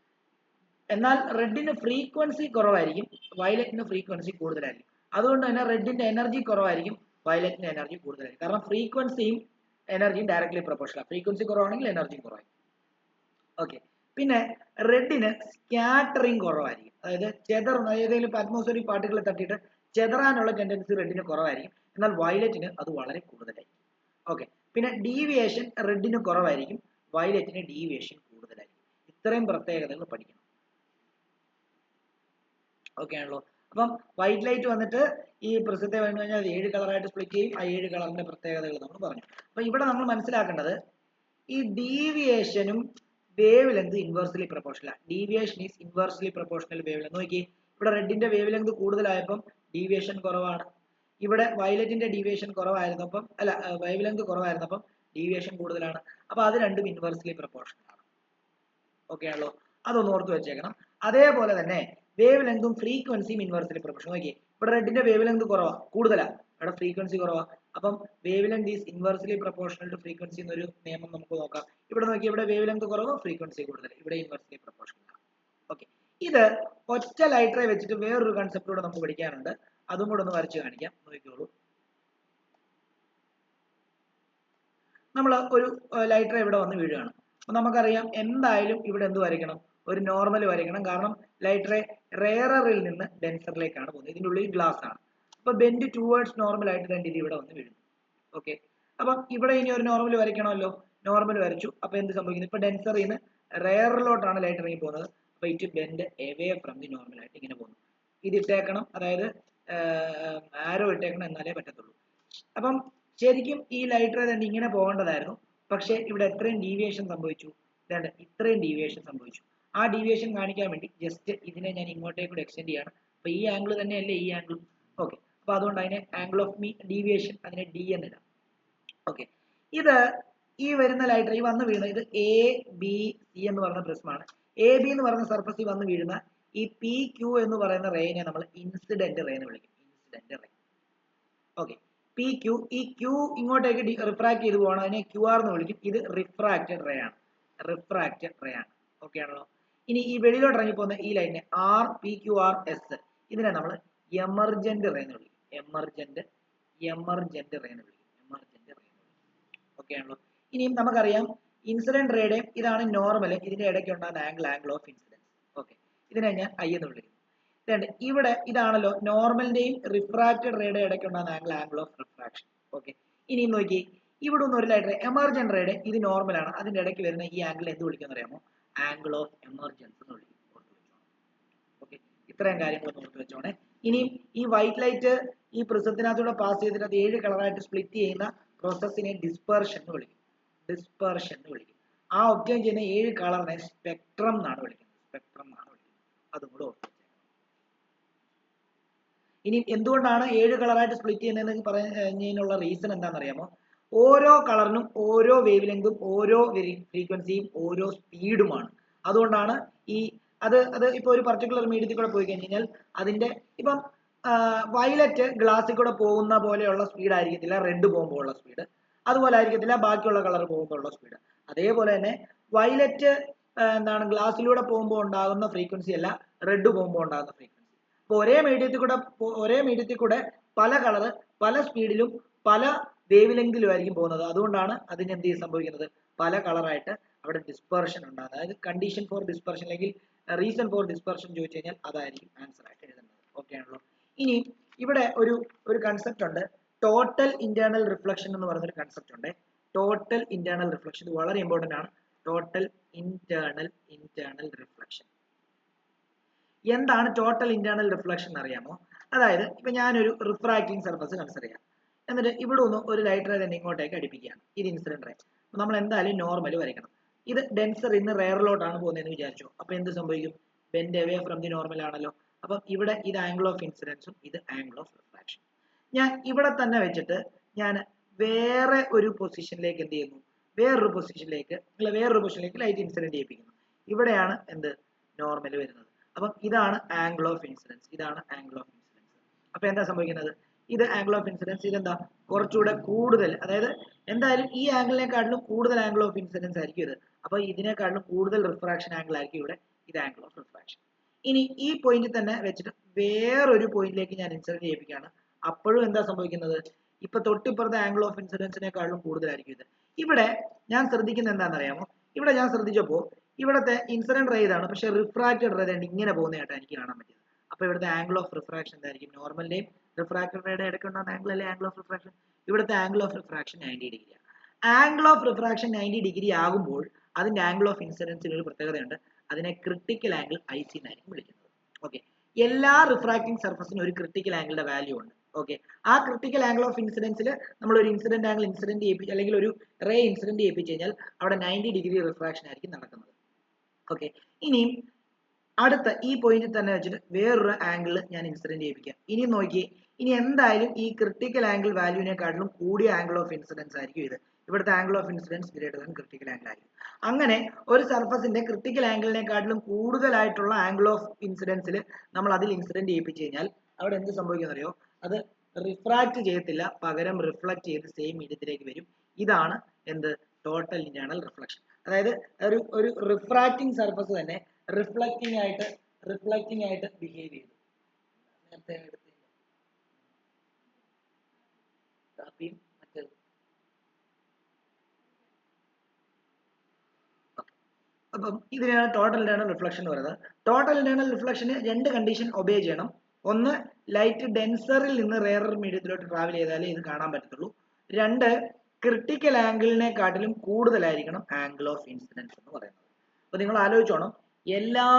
എന്നാൽ റെഡിന് ഫ്രീക്വൻസി കുറവായിരിക്കും, വയലറ്റിന് ഫ്രീക്വൻസി കൂടുതലായിരിക്കും. അതുകൊണ്ട് തന്നെ റെഡിന്റെ എനർജി കുറവായിരിക്കും, വയലറ്റിന്റെ എനർജി കൂടുതലായിരിക്കും. കാരണം ഫ്രീക്വൻസിയും എനർജിയും ഡയറക്ട്ലി പ്രൊപ്പോർഷണൽ. ഫ്രീക്വൻസി കുറവാണെങ്കിൽ എനർജിയും കുറവായിരിക്കും. ഓക്കെ, പിന്നെ റെഡിന് സ്കാറ്ററിങ് കുറവായിരിക്കും, അതായത് ഏതെങ്കിലും അറ്റ്മോസ്ഫിയറിക് പാർട്ടിക്കിൾ തട്ടിയിട്ട് ചെതറാനുള്ള ടെൻഡൻസി റെഡിന് കുറവായിരിക്കും. എന്നാൽ വയലറ്റിന് അത് വളരെ കൂടുതലായിരിക്കും. ഓക്കെ, പിന്നെ ഡീവിയേഷൻ റെഡിന് കുറവായിരിക്കും, വയലറ്റിന് ഡീവിയേഷൻ കൂടുതലായിരിക്കും. ഇത്രയും പ്രത്യേകതകൾ പഠിക്കണം. ഓക്കെ ആണല്ലോ. അപ്പം വൈറ്റ് ലൈറ്റ് വന്നിട്ട് ഈ പ്രസത്തെ വന്നു കഴിഞ്ഞാൽ അത് 7 കളറായിട്ട് സ്പ്ലിറ്റ് ചെയ്യും. ആ 7 കളറിന്റെ പ്രത്യേകതകൾ നമ്മൾ പറഞ്ഞു. അപ്പൊ ഇവിടെ നമ്മൾ മനസ്സിലാക്കേണ്ടത് ഈ ഡീവിയേഷനും wavelength inversely proportional. Deviation is inversely proportional wavelength. നോക്കി, ഇവിടെ റെഡിന്റെ വേവ് ലെങ്ത് കൂടുതലായപ്പം ഡീവിയേഷൻ കുറവാണ്. ഇവിടെ വയലറ്റിന്റെ ഡീവിയേഷൻ കുറവായിരുന്നപ്പം വേവ് ലെങ്ത് കുറവായിരുന്നപ്പം ഡീവിയേഷൻ കൂടുതലാണ്. അപ്പൊ അത് രണ്ടും ഇൻവേഴ്സ്ലി പ്രൊപ്പോർഷണൽ ആണ്. ഓക്കെ ആണല്ലോ, അതൊന്ന് ഓർത്ത് വെച്ചേക്കണം. അതേപോലെ തന്നെ വേവ് ലെങ്തും ഫ്രീക്വൻസിയും ഇൻവേഴ്സ്ലി പ്രൊപ്പോർഷണൽ. നോക്കി, ഇവിടെ റെഡിന്റെ വേവ് ലെങ്ത് കൂടുതലാണ്, ഇവിടെ ഫ്രീക്വൻസി കുറവാ. അപ്പം wave length is inversely proportional to frequency എന്നൊരു നിയമം നമുക്ക് നോക്കാം. ഇവിടെ നോക്കി, ഇവിടെ വേവ് ലെങ്ത് കുറവ്, ഫ്രീക്വൻസി കൂടുതൽ, ഇവിടെ ഇൻവേഴ്സ്ലി പ്രൊപ്പോർഷണൽ ആണ്. ഓക്കെ, ഇത് ഒറ്റ ലൈറ്റ് റേ വെച്ചിട്ട് വേറൊരു കൺസെപ്റ്റ് കൂടെ നമുക്ക് പഠിക്കാനുണ്ട്. അതും കൂടെ ഒന്ന് വരച്ച് കാണിക്കാം, നോക്കിക്കോളൂ. നമ്മൾ ഒരു ലൈറ്റ് റേ ഇവിടെ വന്ന് വീഴുകയാണ്. അപ്പൊ നമുക്കറിയാം എന്തായാലും ഇവിടെ എന്ത് വരയ്ക്കണം, ഒരു നോർമൽ വരയ്ക്കണം. കാരണം ലൈറ്റ് റേ റേററിൽ നിന്ന് ഡെൻസറിലേക്കാണ് പോകുന്നത്. ഇതിന്റെ ഉള്ളിൽ ഗ്ലാസ് ആണ്. അപ്പൊ ബെൻഡ് ടുവേർഡ്സ് നോർമൽ ആയിട്ട് ഇത് ഇവിടെ വന്ന് വീഴുന്നു. ഓക്കെ, അപ്പം ഇവിടെ ഇനി ഒരു നോർമൽ വരയ്ക്കണമല്ലോ. നോർമൽ വരച്ചു. അപ്പൊ എന്ത് സംഭവിക്കുന്നു, ഇപ്പൊ ഡെൻസറിൽ നിന്ന് റേറിലോട്ടാണ് ലൈറ്റ് ഇറങ്ങി പോകുന്നത്. അപ്പൊ it bend away from the normal ആയിട്ട് ഇങ്ങനെ പോകുന്നു. ഇത് ഇട്ടേക്കണം, അതായത് ആരോ ഇട്ടേക്കണം, എന്നാലേ പറ്റത്തുള്ളൂ. അപ്പം ശരിക്കും ഈ ലൈറ്റ് റേ തന്നെ ഇങ്ങനെ പോകേണ്ടതായിരുന്നു. പക്ഷെ ഇവിടെ എത്രയും ഡീവിയേഷൻ സംഭവിച്ചു, ഇത്രയും ഡീവിയേഷൻ സംഭവിച്ചു. ആ ഡീവിയേഷൻ കാണിക്കാൻ വേണ്ടി ജസ്റ്റ് ഇതിനെ ഞാൻ ഇങ്ങോട്ടേക്ക് കൂടെ എക്സ്റ്റെൻഡ് ചെയ്യാണ്. അപ്പൊ ഈ ആംഗിൾ തന്നെയല്ലേ ഈ ആംഗിൾ. ഓക്കെ, അപ്പൊ അതുകൊണ്ട് അതിനെ ആംഗിൾ ഓഫ് ഡീവിയേഷൻ അതിനെ ഡി എന്ന് ഇടാം. ഓക്കെ, ഇത് ഈ വരുന്ന ലൈറ്റ് ഈ വന്ന് വീഴുന്ന ഇത് എ ബി സി എന്ന് പറയുന്ന പ്രിസമാണ്. എ ബി എന്ന് പറയുന്ന സർഫസിൽ വന്ന് വീഴുന്ന ഈ പി ക്യൂ എന്ന് പറയുന്ന റേനെ നമ്മൾ ഇൻസിഡന്റ് റേ എന്ന് വിളിക്കും. Incident ray. Okay, P Q, ഈ ക്യൂ ഇങ്ങോട്ടേക്ക് റിഫ്രാക്ട് ചെയ്ത് പോകണം, അതിനെ ക്യു ആർ എന്ന് വിളിക്കും. ഇത് റിഫ്രാക്റ്റഡ് റേ ആണ്. ഓക്കെ ആണല്ലോ. ഇനി ഈ വെളിയിലോട്ട് ഇറങ്ങി പോകുന്ന ഈ ലൈനിനെ R P Q R S, ഇതിനെ നമ്മൾ എമർജന്റ് റേ എന്ന് വിളിക്കും. എമർജന്റ് റേ എന്ന് വിളിക്കും. ഓക്കെ ആണല്ലോ. ഇനിയും നമുക്കറിയാം ഇൻസിഡന്റ് റേയുടെയും ഇതാണ് നോർമൽ, ഇതിന്റെ ഇടയ്ക്ക് ഉണ്ടാകുന്ന ആംഗിൾ ഓഫ് ഇൻസിഡൻസ്. ഓക്കെ, ഇതിനെ ഞാൻ ഐ എന്ന് വിളിക്കുന്നു. ഇവിടെ ഇതാണല്ലോ നോർമലിന്റെയും റിഫ്രാക്റ്റഡ് റേയുടെ ഇടയ്ക്ക് ഉണ്ടാകുന്ന ആംഗിൾ ഓഫ് റിഫ്രാക്ഷൻ. ഓക്കെ, ഇനി നോക്കി, ഇവിടെ ഒന്ന് ഒരു ലൈറ്റ് റേ എമർജന്റ് റേയുടെ ഇത് നോർമലാണ്, അതിന്റെ ഇടയ്ക്ക് വരുന്ന ഈ ആംഗിൾ എന്ത് വിളിക്കുന്ന അറിയാമോ? ആംഗിൾ ഓഫ് എമർജൻസ് എന്ന് വിളിക്കും. ഓക്കെ, ഇത്രയും കാര്യങ്ങളൊന്ന് ഓർത്ത് വെച്ചോണേ. ഇനി ഈ വൈറ്റ് ലൈറ്റ് ഈ പ്രിസത്തിനകത്തൂടെ പാസ് ചെയ്തിട്ട് അത് 7 കളറായിട്ട് സ്പ്ലിറ്റ് ചെയ്യുന്ന പ്രോസസ്സിനെ ഡിസ്പെർഷൻ എന്ന് വിളിക്കും. ഡിസ്പെർഷൻ എന്ന് വിളിക്കും. ആ ഒബ്റ്റൈൻ ചെയ്യുന്ന 7 കളറിനെ സ്പെക്ട്രം എന്നാണ് വിളിക്കുന്നത്. സ്പെക്ട്രം എന്നാണ് വിളിക്കുന്നത്. അതും കൂടെ ഓർത്ത് വെച്ചേക്കണം. ഇനി എന്തുകൊണ്ടാണ് 7 കളറായിട്ട് സ്പ്ലിറ്റ് ചെയ്യുന്നതെന്ന് പറഞ്ഞതിനുള്ള റീസൺ എന്താണെന്നറിയാമോ? ഓരോ കളറിനും ഓരോ വേവ് ലെങ്തും ഓരോ ഫ്രീക്വൻസിയും ഓരോ സ്പീഡുമാണ്. അതുകൊണ്ടാണ് ഈ അത് ഇപ്പോൾ ഒരു പർട്ടിക്കുലർ മീഡിയത്തിൽ കൂടെ പോയി കഴിഞ്ഞാൽ അതിന്റെ ഇപ്പം വയലറ്റ് ഗ്ലാസ്സിൽ കൂടെ പോകുന്ന പോലെയുള്ള സ്പീഡ് ആയിരിക്കത്തില്ല റെഡ് പോകുമ്പോൾ ഉള്ള സ്പീഡ്. അതുപോലെ ആയിരിക്കത്തില്ല ബാക്കിയുള്ള കളർ പോകുമ്പോൾ ഉള്ള സ്പീഡ്. അതേപോലെ തന്നെ വയലറ്റ് എന്താണ് ഗ്ലാസ്സിലൂടെ പോകുമ്പോൾ ഉണ്ടാകുന്ന ഫ്രീക്വൻസി അല്ല റെഡ് പോകുമ്പോൾ ഉണ്ടാകുന്ന ഫ്രീക്വൻസി. അപ്പോൾ ഒരേ മീഡിയത്തിൽ കൂടെ പല കളർ പല സ്പീഡിലും പല വേവ് ലെങ്തിലും ആയിരിക്കും പോകുന്നത്. അതുകൊണ്ടാണ് അതിന് എന്ത് സംഭവിക്കുന്നത്? പല കളറായിട്ട് അവിടെ ഡിസ്പെർഷൻ ഉണ്ടാകുന്നത്. അതായത് കണ്ടീഷൻ ഫോർ ഡിസ്പെർഷൻ അല്ലെങ്കിൽ റീസൺ ഫോർ ഡിസ്പെർഷൻ ചോദിച്ചു കഴിഞ്ഞാൽ അതായിരിക്കും ആൻസർ ആയിട്ട് എഴുതുന്നത്. ഓക്കെ ആണല്ലോ. ഇനി ഇവിടെ ഒരു കൺസെപ്റ്റ് ഉണ്ട്, ടോട്ടൽ ഇന്റേണൽ റിഫ്ലക്ഷൻ എന്ന് പറയുന്നൊരു കൺസെപ്റ്റ് ഉണ്ട്. ടോട്ടൽ ഇന്റേണൽ റിഫ്ലക്ഷൻ ഇത് വളരെ ഇമ്പോർട്ടന്റ് ആണ്. ടോട്ടൽ ഇന്റേണൽ റിഫ്ലക്ഷൻ എന്താണ്? ടോട്ടൽ ഇന്റേണൽ റിഫ്ലക്ഷൻ അറിയാമോ? അതായത് ഇപ്പൊ ഞാനൊരു റിഫ്രാക്റ്റിംഗ് സർഫസ് കൺസിഡർ ചെയ്യാം. എന്നിട്ട് ഇവിടെ ഒന്ന് ഒരു ലൈറ്റ് റേ തന്നെ ഇങ്ങോട്ടേക്ക് അടുപ്പിക്കുകയാണ്. ഇത് ഇൻസിഡന്റ് റേ. നമ്മൾ എന്തായാലും നോർമൽ വരയ്ക്കണം. ഇത് ഡെൻസർ ഇന്ന് റെയറിലോട്ടാണ് പോകുന്നതെന്ന് വിചാരിച്ചോ. അപ്പൊ എന്ത് സംഭവിക്കും? Bend away from the normal ആണല്ലോ. അപ്പം ഇവിടെ ഇത് ആംഗിൾ ഓഫ് ഇൻസിഡൻസും ഇത് ആംഗിൾ ഓഫ് റിഫ്രാക്ഷൻ. ഞാൻ ഇവിടെ തന്നെ വെച്ചിട്ട് ഞാൻ വേറെ ഒരു പൊസിഷനിലേക്ക് എന്ത് ചെയ്യുന്നു? വേറൊരു പൊസിഷനിലേക്ക് ലൈറ്റ് ഇൻസിഡന്റ് ചെയ്യിപ്പിക്കുന്നു. ഇവിടെയാണ് എന്ത്? നോർമൽ വരുന്നത്. അപ്പം ഇതാണ് ആംഗിൾ ഓഫ് ഇൻസിഡൻസ്. ഇതാണ് ആംഗിൾ ഓഫ് ഇൻസിഡൻസ്. അപ്പൊ എന്താ സംഭവിക്കുന്നത്? ഇത് ആംഗിൾ ഓഫ് ഇൻസിഡൻസ്. ഇതെന്താ? കുറച്ചുകൂടെ കൂടുതൽ, അതായത് എന്തായാലും ഈ ആംഗിളിനെക്കാട്ടിലും കൂടുതൽ ആംഗിൾ ഓഫ് ഇൻസിഡൻസ് ആയിരിക്കും ഇത്. അപ്പൊ ഇതിനെക്കാട്ടിലും കൂടുതൽ റിഫ്രാക്ഷൻ ആംഗിൾ ആയിരിക്കും ഇവിടെ. ഇത് ആംഗിൾ ഓഫ് റിഫ്രാക്ഷൻ. ഇനി ഈ പോയിന്റ് തന്നെ വെച്ചിട്ട് വേറൊരു പോയിന്റിലേക്ക് ഞാൻ ഇൻസിഡന്റ് ചെയ്യിപ്പിക്കുകയാണ്. അപ്പോഴും എന്താ സംഭവിക്കുന്നത്? ഇപ്പൊ തൊട്ടിപ്പുറത്തെ ആംഗിൾ ഓഫ് ഇൻസിഡൻസിനെക്കാളും കൂടുതലായിരിക്കും ഇത്. ഇവിടെ ഞാൻ ശ്രദ്ധിക്കുന്നത് എന്താണെന്നറിയാമോ? ഇവിടെ ഞാൻ ശ്രദ്ധിച്ചപ്പോൾ ഇവിടുത്തെ ഇൻസിഡന്റ് റേ ഇതാണ്, പക്ഷെ റിഫ്രാക്റ്റഡ് റേ ഇങ്ങനെ പോകുന്നതായിട്ടാണ് എനിക്ക് കാണാൻ പറ്റിയത്. അപ്പൊ ഇവിടുത്തെ ആംഗിൾ ഓഫ് റിഫ്രാക്ഷൻ എന്തായിരിക്കും? നോർമലിന്റെയും റിഫ്രാക്റ്റഡ് റേയുടെ ഇടയ്ക്കുണ്ടാകുന്ന ആംഗിൾ അല്ലേ ആംഗിൾ ഓഫ് റിഫ്രാക്ഷൻ. ഇവിടുത്തെ ആംഗിൾ ഓഫ് റിഫ്രാക്ഷൻ 90 ഡിഗ്രിയാണ്. ആംഗിൾ ഓഫ് റിഫ്രാക്ഷൻ 90 ഡിഗ്രി ആകുമ്പോൾ അതിന്റെ ആംഗിൾ ഓഫ് ഇൻസിഡൻസിന് ഒരു പ്രത്യേകതയുണ്ട്. അതിനെ ക്രിട്ടിക്കൽ ആംഗിൾ ഐസി എന്നായിരിക്കും വിളിക്കുന്നത്. ഓക്കെ, എല്ലാ റിഫ്രാക്റ്റിംഗ് സർഫസിനും ഒരു ക്രിട്ടിക്കൽ ആംഗിളിന്റെ വാല്യൂ ഉണ്ട്. ഓക്കെ, ആ ക്രിട്ടിക്കൽ ആംഗിൾ ഓഫ് ഇൻസിഡൻസിൽ നമ്മൾ ഒരു ഇൻസിഡന്റ് ആംഗിൾ ഇൻസിഡന്റ് ചെയ്യിപ്പിച്ച് അല്ലെങ്കിൽ ഒരു റേ ഇൻസിഡന്റ് ചെയ്യിപ്പിച്ച് കഴിഞ്ഞാൽ അവിടെ 90 ഡിഗ്രി റിഫ്രാക്ഷൻ ആയിരിക്കും നടക്കുന്നത്. ഓക്കെ, ഇനി അടുത്ത ഈ പോയിന്റിൽ തന്നെ വെച്ചിട്ട് വേറൊരു ആംഗിൾ ഞാൻ ഇൻസിഡന്റ് ചെയ്യിപ്പിക്കാം. ഇനി നോക്കി, ഇനി എന്തായാലും ഈ ക്രിട്ടിക്കൽ ആംഗിൾ വാല്യൂവിനെക്കാട്ടിലും കൂടിയ ആംഗിൾ ഓഫ് ഇൻസിഡൻസ് ആയിരിക്കും ഇത്. ഇവിടുത്തെ angle of incidence greater than critical angle ആയിരിക്കും. അങ്ങനെ ഒരു സർഫസിന്റെ ക്രിട്ടിക്കൽ ആംഗിളിനെക്കാട്ടിലും കൂടുതലായിട്ടുള്ള ആംഗിൾ ഓഫ് ഇൻസിഡൻസിൽ നമ്മൾ അതിൽ ഇൻസിഡന്റ് ചെയ്യിപ്പിച്ചു കഴിഞ്ഞാൽ അവിടെ എന്ത് സംഭവിക്കുന്ന അറിയോ? അത് റിഫ്രാക്ട് ചെയ്യത്തില്ല, പകരം റിഫ്ലക്ട് ചെയ്ത് സെയിം മീഡിയത്തിലേക്ക് വരും. ഇതാണ് എന്ത്? Total internal reflection. അതായത് ഒരു റിഫ്രാക്റ്റിംഗ് സർഫസ് തന്നെ റിഫ്ലക്റ്റിംഗ് ആയിട്ട് ബിഹേവ് ചെയ്തു. നേരത്തെ അപ്പം ഇതിനാണ് ടോട്ടൽ ഇന്റേണൽ റിഫ്ലക്ഷൻ എന്ന് പറയുന്നത്. ടോട്ടൽ ഇന്റേണൽ റിഫ്ലക്ഷന് രണ്ട് കണ്ടീഷൻ ഒബേ ചെയ്യണം. ഒന്ന്, ലൈറ്റ് ഡെൻസറിൽ നിന്ന് റെയറർ മീഡിയത്തിലോട്ട് ട്രാവൽ ചെയ്താലേ ഇത് കാണാൻ പറ്റത്തുള്ളൂ. രണ്ട്, ക്രിട്ടിക്കൽ ആംഗിളിനെക്കാട്ടിലും കൂടുതലായിരിക്കണം ആംഗിൾ ഓഫ് ഇൻസിഡൻസ് എന്ന് പറയുന്നത്. അപ്പൊ നിങ്ങൾ ആലോചിച്ചോണം, എല്ലാ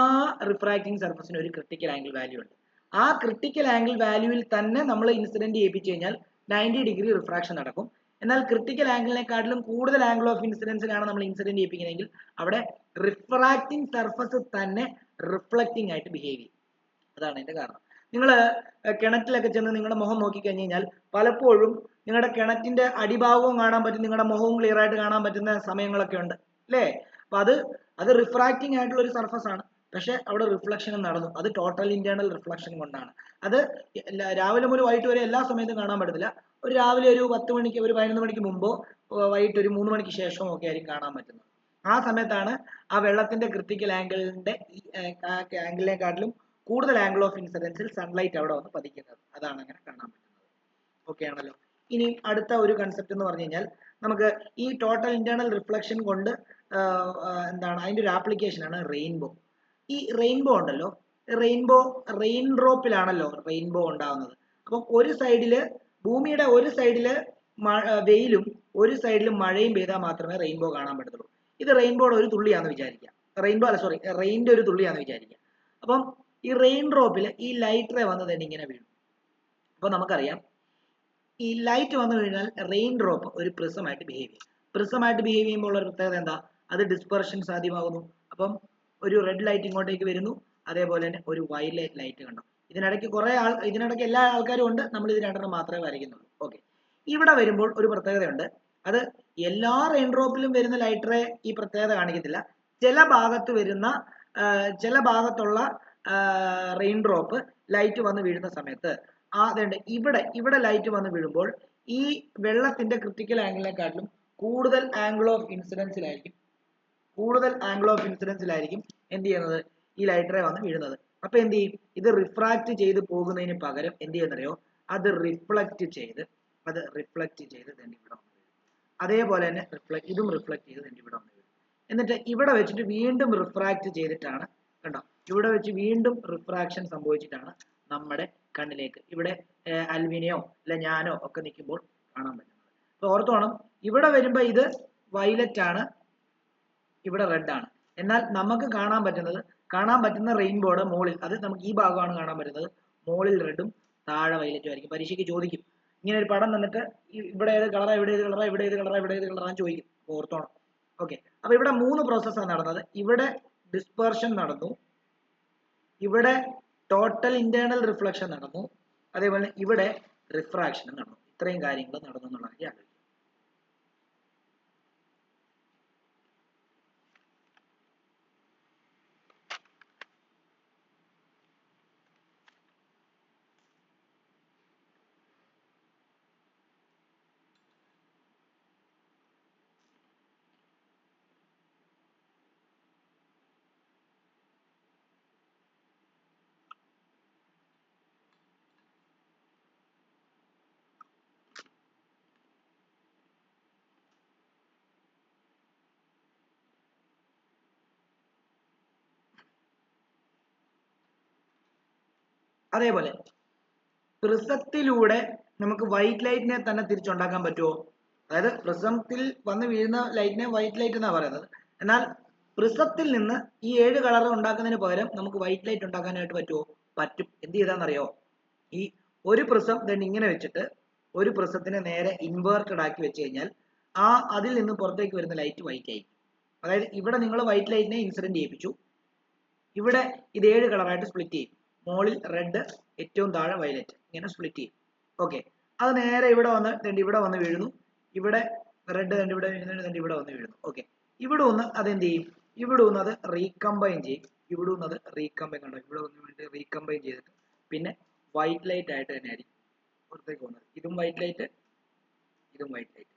റിഫ്രാക്റ്റിംഗ് സർഫസിനും ഒരു ക്രിട്ടിക്കൽ ആംഗിൾ വാല്യൂ ഉണ്ട്. ആ ക്രിട്ടിക്കൽ ആംഗിൾ വാല്യൂവിൽ തന്നെ നമ്മൾ ഇൻസിഡന്റ് ചെയ്യിപ്പിച്ചു കഴിഞ്ഞാൽ 90 ഡിഗ്രി റിഫ്രാക്ഷൻ നടക്കും. എന്നാൽ ക്രിട്ടിക്കൽ ആംഗിളിനെക്കാട്ടിലും കൂടുതൽ ആംഗിൾ ഓഫ് ഇൻസിഡൻസിലാണ് നമ്മൾ ഇൻസിഡന്റ് ചെയ്യിപ്പിക്കുന്നതെങ്കിൽ അവിടെ റിഫ്രാക്റ്റിംഗ് സർഫസ് തന്നെ റിഫ്ലക്റ്റിംഗ് ആയിട്ട് ബിഹേവ് ചെയ്യും. അതാണ് അതിന്റെ കാരണം. നിങ്ങൾ കിണറ്റിലൊക്കെ ചെന്ന് നിങ്ങളുടെ മുഖം നോക്കി കഴിഞ്ഞ് കഴിഞ്ഞാൽ പലപ്പോഴും നിങ്ങളുടെ കിണറ്റിന്റെ അടിഭാഗവും കാണാൻ പറ്റും, നിങ്ങളുടെ മുഖവും ക്ലിയർ ആയിട്ട് കാണാൻ പറ്റുന്ന സമയങ്ങളൊക്കെ ഉണ്ട് അല്ലേ? അപ്പൊ അത് റിഫ്രാക്റ്റിംഗ് ആയിട്ടുള്ള ഒരു സർഫസ് ആണ്, പക്ഷെ അവിടെ റിഫ്ലക്ഷൻ നടന്നു. അത് ടോട്ടൽ ഇന്റേണൽ റിഫ്ലക്ഷൻ കൊണ്ടാണ്. അത് രാവിലെ മുതൽ വൈകിട്ട് വരെ എല്ലാ സമയത്തും കാണാൻ പറ്റത്തില്ല. ഒരു രാവിലെ ഒരു 10 മണിക്ക്, ഒരു 11 മണിക്ക് മുമ്പോ വൈകിട്ട് ഒരു 3 മണിക്ക് ശേഷമോ ഒക്കെ ആയിരിക്കും കാണാൻ പറ്റുന്നത്. ആ സമയത്താണ് ആ വെള്ളത്തിന്റെ ക്രിട്ടിക്കൽ ആംഗിളിന്റെ ആംഗിളിനെക്കാട്ടിലും കൂടുതൽ ആംഗിൾ ഓഫ് ഇൻസിഡൻസിൽ സൺലൈറ്റ് അവിടെ വന്ന് പതിക്കുന്നത്. അതാണ് അങ്ങനെ കാണാൻ പറ്റുന്നത്. ഓക്കെ ആണല്ലോ. ഇനി അടുത്ത ഒരു കൺസെപ്റ്റ് എന്ന് പറഞ്ഞു കഴിഞ്ഞാൽ നമുക്ക് ഈ ടോട്ടൽ ഇന്റേണൽ റിഫ്ലക്ഷൻ കൊണ്ട് എന്താണ് അതിന്റെ ഒരു ആപ്ലിക്കേഷൻ ആണ് റെയിൻബോ. ഈ റെയിൻബോ ഉണ്ടല്ലോ, റെയിൻ ഡ്രോപ്പിലാണല്ലോ റെയിൻബോ ഉണ്ടാകുന്നത്. അപ്പം ഒരു സൈഡില് ഭൂമിയുടെ ഒരു സൈഡില് വെയിലും ഒരു സൈഡിലും മഴയും പെയ്താൽ മാത്രമേ റെയിൻബോ കാണാൻ പറ്റത്തുള്ളൂ. ഇത് റെയിൻബോയുടെ ഒരു തുള്ളിയാന്ന് വിചാരിക്കാം. റെയിൻബോ അല്ല, സോറി, റെയിൻ്റെ ഒരു തുള്ളിയാന്ന് വിചാരിക്കാം. അപ്പം ഈ റെയിൻ ഡ്രോപ്പിൽ ഈ ലൈറ്റ് റേ വന്ന് തന്നെ ഇങ്ങനെ വീഴും. അപ്പോൾ നമുക്കറിയാം ഈ ലൈറ്റ് വന്നു കഴിഞ്ഞാൽ റെയിൻ ഡ്രോപ്പ് ഒരു പ്രിസമായിട്ട് ബിഹേവ് ചെയ്യും. പ്രിസമായിട്ട് ബിഹേവ് ചെയ്യുമ്പോൾ ഒരു പ്രത്യേകത എന്താ? അത് ഡിസ്പെർഷൻ സാധ്യമാകുന്നു. അപ്പം ഒരു റെഡ് ലൈറ്റ് ഇങ്ങോട്ടേക്ക് വരുന്നു, അതേപോലെ തന്നെ ഒരു വയലറ്റ് ലൈറ്റ് കണ്ടു. ഇതിനിടയ്ക്ക് എല്ലാ ആൾക്കാരും ഉണ്ട്, നമ്മൾ ഇത് രണ്ടെണ്ണം മാത്രമേ വരയ്ക്കുന്നുള്ളൂ. ഓക്കെ, ഇവിടെ വരുമ്പോൾ ഒരു പ്രത്യേകതയുണ്ട്. അത് എല്ലാ റെയിൻ ഡ്രോപ്പിലും വരുന്ന ലൈറ്റ് റേ ഈ പ്രത്യേകത കാണിക്കത്തില്ല. ചില ഭാഗത്തുള്ള റെയിൻ ഡ്രോപ്പ് ലൈറ്റ് വന്ന് വീഴുന്ന സമയത്ത് അതുണ്ട് ഇവിടെ ലൈറ്റ് വന്ന് വീഴുമ്പോൾ ഈ വെള്ളത്തിന്റെ ക്രിട്ടിക്കൽ ആംഗിളിനെക്കാട്ടിലും കൂടുതൽ ആംഗിൾ ഓഫ് ഇൻസിഡൻസിലായിരിക്കും എന്ത് ചെയ്യുന്നത്? ഈ ലൈറ്റ് റേ വന്ന് വീഴുന്നത്. അപ്പൊ എന്ത് ചെയ്യും? ഇത് റിഫ്രാക്ട് ചെയ്ത് പോകുന്നതിന് പകരം എന്ത് ചെയ്യുന്നറിയോ? അത് റിഫ്ലക്ട് ചെയ്ത് തന്നെ ഇവിടെ വന്ന് വീഴും. അതേപോലെ തന്നെ ഇതും റിഫ്ലക്ട് ചെയ്ത് തന്നെ ഇവിടെ വന്ന് വീഴും. എന്നിട്ട് ഇവിടെ വെച്ചിട്ട് വീണ്ടും റിഫ്രാക്ട് ചെയ്തിട്ടാണ്, കണ്ടോ, ഇവിടെ വെച്ച് വീണ്ടും റിഫ്രാക്ഷൻ സംഭവിച്ചിട്ടാണ് നമ്മുടെ കണ്ണിലേക്ക് ഇവിടെ അൽവിനെയോ അല്ല ഞാനോ ഒക്കെ നിൽക്കുമ്പോൾ കാണാൻ പറ്റുന്നത്. അപ്പൊ ഓർത്തോണം, ഇവിടെ വരുമ്പോൾ ഇത് വയലറ്റ് ആണ്, ഇവിടെ റെഡ് ആണ്. എന്നാൽ നമുക്ക് കാണാൻ പറ്റുന്ന റെയിൻബോയുടെ മുകളിൽ, അത് നമുക്ക് ഈ ഭാഗമാണ് കാണാൻ പറ്റുന്നത്, മുകളിൽ റെഡും താഴെ വയലറ്റും ആയിരിക്കും. പരീക്ഷയ്ക്ക് ചോദിക്കും, ഇങ്ങനെ ഒരു പടം തന്നിട്ട് ഇവിടെ ഏത് കളറാ, ഇവിടെ ഏത് കളറാ, ഇവിടെ ഏത് കളറാ, ഇവിടെ ഏത് കളറാന്ന് ചോദിക്കും. ഓർത്തോണം. ഓക്കെ, അപ്പൊ ഇവിടെ 3 പ്രോസസ്സാണ് നടന്നത്. ഇവിടെ ഡിസ്പെർഷൻ നടന്നു, ഇവിടെ ടോട്ടൽ ഇന്റേണൽ റിഫ്ലക്ഷൻ നടന്നു, അതേപോലെ ഇവിടെ റിഫ്രാക്ഷൻ നടന്നു. ഇത്രയും കാര്യങ്ങൾ നടന്നു എന്നുള്ളത് ആലോചിക്കും. അതേപോലെ പ്രിസത്തിലൂടെ നമുക്ക് വൈറ്റ് ലൈറ്റിനെ തന്നെ തിരിച്ചുണ്ടാക്കാൻ പറ്റുമോ? അതായത് പ്രിസത്തിൽ വന്ന് വീഴുന്ന ലൈറ്റിനെ വൈറ്റ് ലൈറ്റ് എന്നാണ് പറയുന്നത്. എന്നാൽ പ്രിസത്തിൽ നിന്ന് ഈ 7 കളർ ഉണ്ടാക്കുന്നതിന് പകരം നമുക്ക് വൈറ്റ് ലൈറ്റ് ഉണ്ടാക്കാനായിട്ട് പറ്റുമോ? പറ്റും. എന്ത് ചെയ്താന്നറിയോ? ഈ ഒരു പ്രിസം തന്നെ ഇങ്ങനെ വെച്ചിട്ട് ഒരു പ്രിസത്തിനെ നേരെ ഇൻവേർട്ടഡ് ആക്കി വെച്ച് കഴിഞ്ഞാൽ അതിൽ നിന്ന് പുറത്തേക്ക് വരുന്ന ലൈറ്റ് വൈറ്റ് ആയിരിക്കും. അതായത് ഇവിടെ നിങ്ങൾ വൈറ്റ് ലൈറ്റിനെ ഇൻസിഡന്റ് ചെയ്യിപ്പിച്ചു, ഇവിടെ ഇത് 7 കളറായിട്ട് സ്പ്ലിറ്റ് ചെയ്യും. മുകളിൽ റെഡ്, ഏറ്റവും താഴെ വയലറ്റ്, ഇങ്ങനെ സ്പ്ലിറ്റ് ചെയ്യും. ഓക്കെ, അത് നേരെ ഇവിടെ വന്ന് വീഴുന്നു. ഇവിടെ റെഡ് ഇവിടെ വന്ന് വീഴുന്നു. ഓക്കെ, ഇവിടെ ഒന്ന് അതെന്ത് ചെയ്യും? ഇവിടെ ഒന്ന് അത് റീകമ്പൈൻ ചെയ്യും. ഇവിടെ ഒന്ന് അത് റീകമ്പൈൻ കണ്ടോ, ഇവിടെ ഒന്ന് വേണ്ടി റീകമ്പൈൻ ചെയ്തിട്ട് പിന്നെ വൈറ്റ് ലൈറ്റ് ആയിട്ട് തന്നെ ആയിരിക്കും പുറത്തേക്ക് പോകുന്നത്. ഇതും വൈറ്റ് ലൈറ്റ്, ഇതും വൈറ്റ് ലൈറ്റ്.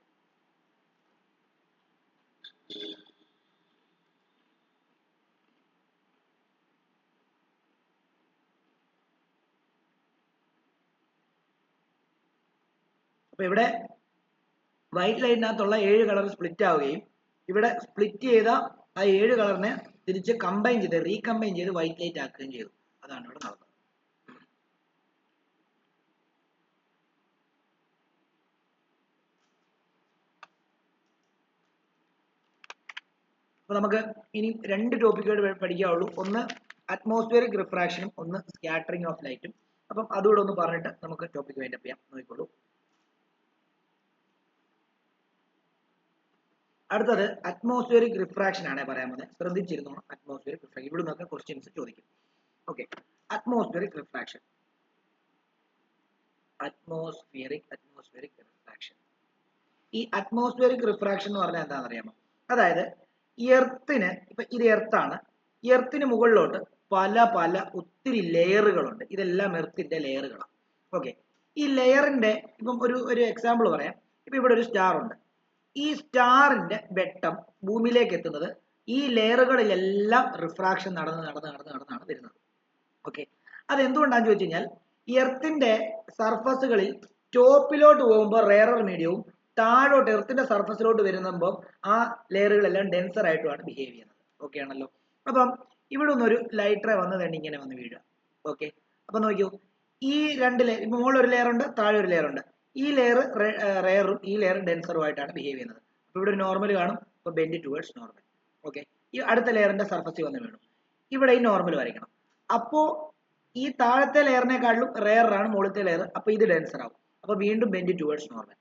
അപ്പൊ ഇവിടെ വൈറ്റ് ലൈറ്റിനകത്തുള്ള 7 കളർ സ്പ്ലിറ്റ് ആവുകയും ഇവിടെ സ്പ്ലിറ്റ് ചെയ്ത ആ 7 കളറിനെ തിരിച്ച് റീകമ്പൈൻ ചെയ്ത് വൈറ്റ് ലൈറ്റ് ആക്കുകയും ചെയ്തു. അതാണ് ഇവിടെ നടന്നത്. അപ്പൊ നമുക്ക് ഇനി 2 ടോപ്പിക്കുകൾ പഠിക്കാവുള്ളൂ. ഒന്ന് അറ്റ്മോസ്ഫിയറിക് റിഫ്രാക്ഷനും ഒന്ന് സ്കാറ്ററിംഗ് ഓഫ് ലൈറ്റും. അപ്പം അതുകൂടെ ഒന്ന് പറഞ്ഞിട്ട് നമുക്ക് ടോപ്പിക് വൈൻഡ് അപ്പ് ചെയ്യാം. നോക്കിക്കോളൂ. അടുത്തത് അറ്റ്മോസ്ഫിയറിക് റിഫ്രാക്ഷൻ ആണ് പറയാൻ പോകുന്നത്. ശ്രദ്ധിച്ചിരുന്നു. അറ്റ്മോസ്ഫിയറിക് റിഫ്രാക്ഷൻ ഇവിടെ നിന്നൊക്കെ ക്വസ്റ്റ്യൻസ് ചോദിക്കും. Okay, atmospheric refraction. Atmospheric refraction. ഈ അറ്റ്മോസ്ഫിയറിക് റിഫ്രാക്ഷൻ എന്ന് പറഞ്ഞാൽ എന്താണെന്ന് അറിയാമോ? അതായത് എർത്തിന്, ഇപ്പൊ ഇത് എർത്താണ്, എർത്തിന് മുകളിലോട്ട് പല ഒത്തിരി ലെയറുകളുണ്ട്. ഇതെല്ലാം എർത്തിന്റെ ലെയറുകളാണ്. ഓക്കെ, ഈ ലെയറിന്റെ ഇപ്പം ഒരു എക്സാമ്പിൾ പറയാം. ഇപ്പൊ ഇവിടെ ഒരു സ്റ്റാർ ഉണ്ട്. ഈ സ്റ്റാറിന്റെ വെട്ടം ഭൂമിയിലേക്ക് എത്തുന്നത് ഈ ലെയറുകളിലെല്ലാം റിഫ്രാക്ഷൻ നടന്നാണ് വരുന്നത്. ഓക്കെ, അതെന്തുകൊണ്ടാന്ന് ചോദിച്ചു കഴിഞ്ഞാൽ എർത്തിന്റെ സർഫസുകളിൽ ടോപ്പിലോട്ട് പോകുമ്പോൾ റെയറർ മീഡിയവും താഴോട്ട് എർത്തിന്റെ സർഫസിലോട്ട് വരുമ്പോൾ ആ ലെയറുകളെല്ലാം ഡെൻസർ ആയിട്ടുമാണ് ബിഹേവ് ചെയ്യുന്നത്. ഓക്കെ ആണല്ലോ. അപ്പം ഇവിടെ നിന്നൊരു ലൈറ്റ് റേ വന്ന് തന്നെ ഇങ്ങനെ വന്ന് വീഴുക. ഓക്കെ, അപ്പൊ നോക്കൂ, ഈ 2 ലെയർ, ഇപ്പൊ മുകളിൽ ഒരു ലെയർ ഉണ്ട്, താഴെ ഒരു ലെയർ ഉണ്ട്. ഈ ലെയർ റെയറും ഈ ലെയർ ഡെൻസറും ആയിട്ടാണ് ബിഹേവ് ചെയ്യുന്നത്. അപ്പൊ ഇവിടെ ഒരു നോർമൽ കാണും, അപ്പൊ ബെൻഡ് ടുവേർഡ്സ് നോർമൽ. ഓക്കെ, ഈ അടുത്ത ലെയറിന്റെ സർഫസിൽ വന്ന് വീണു, ഇവിടെ ഈ നോർമൽ വരയ്ക്കണം. അപ്പോ ഈ താഴത്തെ ലെയറിനെക്കാളും റെയർ ആണ് മുകളിലത്തെ ലെയർ, അപ്പൊ ഇത് ഡെൻസർ ആവും, അപ്പൊ വീണ്ടും ബെൻഡ് ടുവേർഡ്സ് നോർമൽ.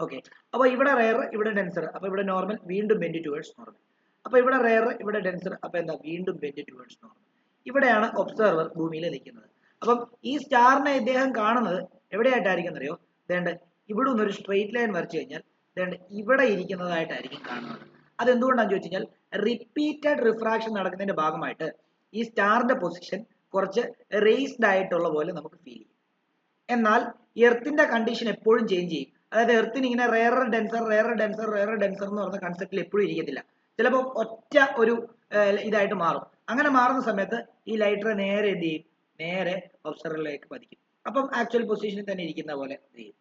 ഓക്കെ, അപ്പൊ ഇവിടെ റെയർ ഇവിടെ ഡെൻസർ, അപ്പൊ ഇവിടെ നോർമൽ, വീണ്ടും ബെൻഡ് ടുവേർഡ്സ് നോർമൽ. അപ്പൊ ഇവിടെ റെയർ ഇവിടെ ഡെൻസർ, അപ്പൊ എന്താ വീണ്ടും ബെൻഡ് ടുവേർഡ്സ് നോർമൽ. ഇവിടെയാണ് ഒബ്സർവർ ഭൂമിയിൽ നിൽക്കുന്നത്. അപ്പം ഈ സ്റ്റാറിനെ ഇദ്ദേഹം കാണുന്നത് എവിടെയായിട്ടായിരിക്കും അറിയോ? ദേണ്ട ഇവിടെ നിന്ന് ഒരു സ്ട്രെയിറ്റ് ലൈൻ വരച്ചു കഴിഞ്ഞാൽ ദേണ്ട ഇവിടെ ഇരിക്കുന്നതായിട്ടായിരിക്കും കാണുന്നത്. അതെന്തുകൊണ്ടാണെന്ന് ചോദിച്ചു കഴിഞ്ഞാൽ റിപ്പീറ്റഡ് റിഫ്രാക്ഷൻ നടക്കുന്നതിന്റെ ഭാഗമായിട്ട് ഈ സ്റ്റാറിന്റെ പൊസിഷൻ കുറച്ച് റേസ്ഡ് ആയിട്ടുള്ള പോലെ നമുക്ക് ഫീൽ ചെയ്യും. എന്നാൽ എർത്തിന്റെ കണ്ടീഷൻ എപ്പോഴും ചേഞ്ച് ചെയ്യും. അതായത് എർത്തിന് ഇങ്ങനെ റെയർ ഡെൻസർ എന്ന് പറഞ്ഞ കൺസെപ്റ്റിൽ എപ്പോഴും ഇരിക്കത്തില്ല. ചിലപ്പോൾ ഒറ്റ ഒരു ഇതായിട്ട് മാറും. അങ്ങനെ മാറുന്ന സമയത്ത് ഈ ലൈറ്റർ നേരെ എന്ത് ചെയ്യും? നേരെ ഒബ്സർവറിലേക്ക് പതിക്കും. അപ്പം ആക്ച്വൽ പൊസിഷനിൽ തന്നെ ഇരിക്കുന്ന പോലെ ചെയ്യും.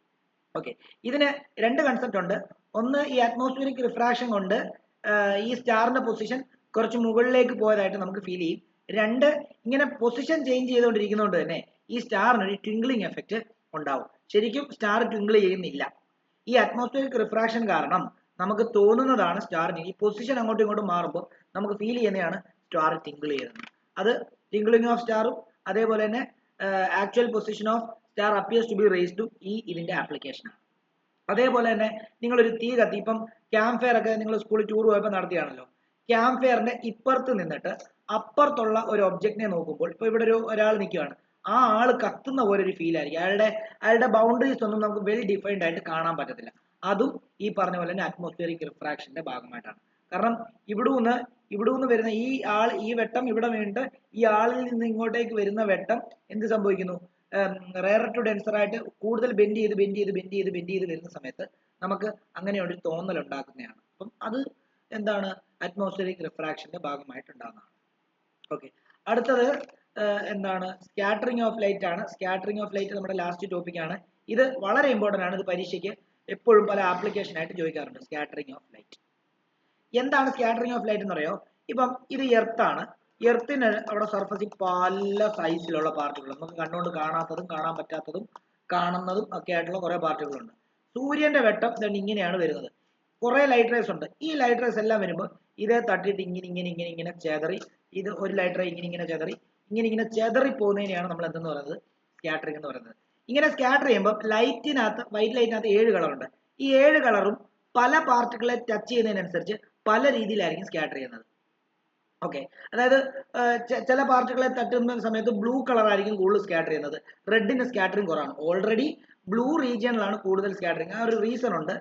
ഓക്കെ, ഇതിന് രണ്ട് കൺസെപ്റ്റ് ഉണ്ട്. ഒന്ന്, ഈ അറ്റ്മോസ്ഫിയറിക് റിഫ്രാക്ഷൻ കൊണ്ട് ഈ സ്റ്റാറിന്റെ പൊസിഷൻ കുറച്ച് മുകളിലേക്ക് പോയതായിട്ട് നമുക്ക് ഫീൽ ചെയ്യും. രണ്ട്, ഇങ്ങനെ പൊസിഷൻ ചേഞ്ച് ചെയ്തുകൊണ്ടിരിക്കുന്നതുകൊണ്ട് തന്നെ ഈ സ്റ്റാറിന് ഒരു ട്വിങ്കിളിംഗ് എഫക്റ്റ് ഉണ്ടാവും. ശരിക്കും സ്റ്റാർ ട്വിങ്കിൾ ചെയ്യുന്നില്ല. ഈ അറ്റ്മോസ്ഫിയറിക് റിഫ്രാക്ഷൻ കാരണം നമുക്ക് തോന്നുന്നതാണ് സ്റ്റാറിന് ഈ പൊസിഷൻ അങ്ങോട്ടും ഇങ്ങോട്ടും മാറുമ്പോൾ നമുക്ക് ഫീൽ ചെയ്യുന്നതാണ് സ്റ്റാർ ട്വിങ്കിൾ ചെയ്യുന്നത്. അത് ട്വിങ്കിളിംഗ് ഓഫ് സ്റ്റാറും അതേപോലെ തന്നെ actual position of star appears to be raised to ഈ ഇതിന്റെ ആപ്ലിക്കേഷനാണ്. അതേപോലെ തന്നെ നിങ്ങളൊരു തീ കത്തി, ഇപ്പം ക്യാമ്പ് ഫെയർ ഒക്കെ നിങ്ങൾ സ്കൂളിൽ ടൂർ പോയപ്പോൾ നടത്തിയാണല്ലോ. ക്യാമ്പ് ഫെയറിന്റെ ഇപ്പുറത്ത് നിന്നിട്ട് അപ്പുറത്തുള്ള ഒരു ഒബ്ജക്റ്റിനെ നോക്കുമ്പോൾ, ഇപ്പൊ ഇവിടെ ഒരാൾ നിൽക്കുകയാണ്, ആ ആള് കത്തുന്ന പോലെ ഒരു ഫീൽ ആയിരിക്കും. അയാളുടെ ബൗണ്ടറീസ് ഒന്നും നമുക്ക് വെൽ ഡിഫൈൻഡ് ആയിട്ട് കാണാൻ പറ്റത്തില്ല. അതും ഈ പറഞ്ഞ പോലെ തന്നെ അറ്റ്മോസ്ഫിയറിക് റിഫ്രാക്ഷന്റെ ഭാഗമായിട്ടാണ്. കാരണം ഇവിടെ വരുന്ന ഈ വെട്ടം ഇവിടെ വീണിട്ട് ഈ ആളിൽ നിന്ന് ഇങ്ങോട്ടേക്ക് വരുന്ന വെട്ടം എന്ത് സംഭവിക്കുന്നു? റെയർ ടു ഡെൻസർ ആയിട്ട് കൂടുതൽ ബെൻഡ് ചെയ്ത് വരുന്ന സമയത്ത് നമുക്ക് അങ്ങനെ ഒരു തോന്നൽ ഉണ്ടാക്കുന്നതാണ്. അപ്പം അത് എന്താണ്? അറ്റ്മോസ്ഫിയറിക് റിഫ്രാക്ഷന്റെ ഭാഗമായിട്ടുണ്ടാകുന്നതാണ്. ഓക്കെ, അടുത്തത് എന്താണ്? സ്കാറ്ററിംഗ് ഓഫ് ലൈറ്റ് ആണ്. സ്കാറ്ററിംഗ് ഓഫ് ലൈറ്റ് നമ്മുടെ ലാസ്റ്റ് ടോപ്പിക് ആണ്. ഇത് വളരെ ഇമ്പോർട്ടന്റ് ആണ്. ഇത് പരീക്ഷയ്ക്ക് എപ്പോഴും പല ആപ്ലിക്കേഷൻ ആയിട്ട് ചോദിക്കാറുണ്ട്. സ്കാറ്ററിംഗ് ഓഫ് ലൈറ്റ് എന്താണ്? സ്കാറ്ററിംഗ് ഓഫ് ലൈറ്റ് എന്ന് പറയോ? ഇപ്പം ഇത് എർത്ത് ആണ്. എർത്തിന് അവിടെ സർഫസിൽ പല സൈസിലുള്ള പാർട്ടികൾ, നമുക്ക് കണ്ടുകൊണ്ട് കാണാത്തതും കാണാൻ പറ്റാത്തതും കാണുന്നതും ഒക്കെ ആയിട്ടുള്ള കുറെ പാർട്ടികളുണ്ട്. സൂര്യന്റെ വെട്ടം തന്നെ ഇങ്ങനെയാണ് വരുന്നത്. കുറെ ലൈറ്റ് റേസ് ഉണ്ട്. ഈ ലൈറ്റ് റേസ് എല്ലാം വരുമ്പോൾ ഇതേ തട്ടിയിട്ട് ഇങ്ങനെ ചെതറി, ഇത് ഒരു ലൈറ്റ് റേ ഇങ്ങനെ ചെതറി പോകുന്നതിനെയാണ് നമ്മൾ എന്തെന്ന് പറയുന്നത്? സ്കാറ്ററിംഗ് എന്ന് പറയുന്നത്. ഇങ്ങനെ സ്കാറ്റർ ചെയ്യുമ്പോൾ ലൈറ്റിനകത്ത്, വൈറ്റ് ലൈറ്റിനകത്ത് 7 കളറുണ്ട്. ഈ 7 കളറും പല പാർട്ടിക്കിളെ ടച്ച് ചെയ്യുന്നതിനനുസരിച്ച് പല രീതിയിലായിരിക്കും സ്കാറ്റർ ചെയ്യുന്നത്. ഓക്കെ, അതായത് ചില പാർട്ടികളെ തട്ടുന്ന സമയത്ത് ബ്ലൂ കളർ ആയിരിക്കും കൂടുതൽ സ്കാറ്റർ ചെയ്യുന്നത്. റെഡിന് സ്കാറ്ററിംഗ് കുറവാണ്. ഓൾറെഡി ബ്ലൂ റീജിയനിലാണ് കൂടുതൽ സ്കാറ്ററിംഗ്. ആ ഒരു റീസൺ ഉണ്ട്.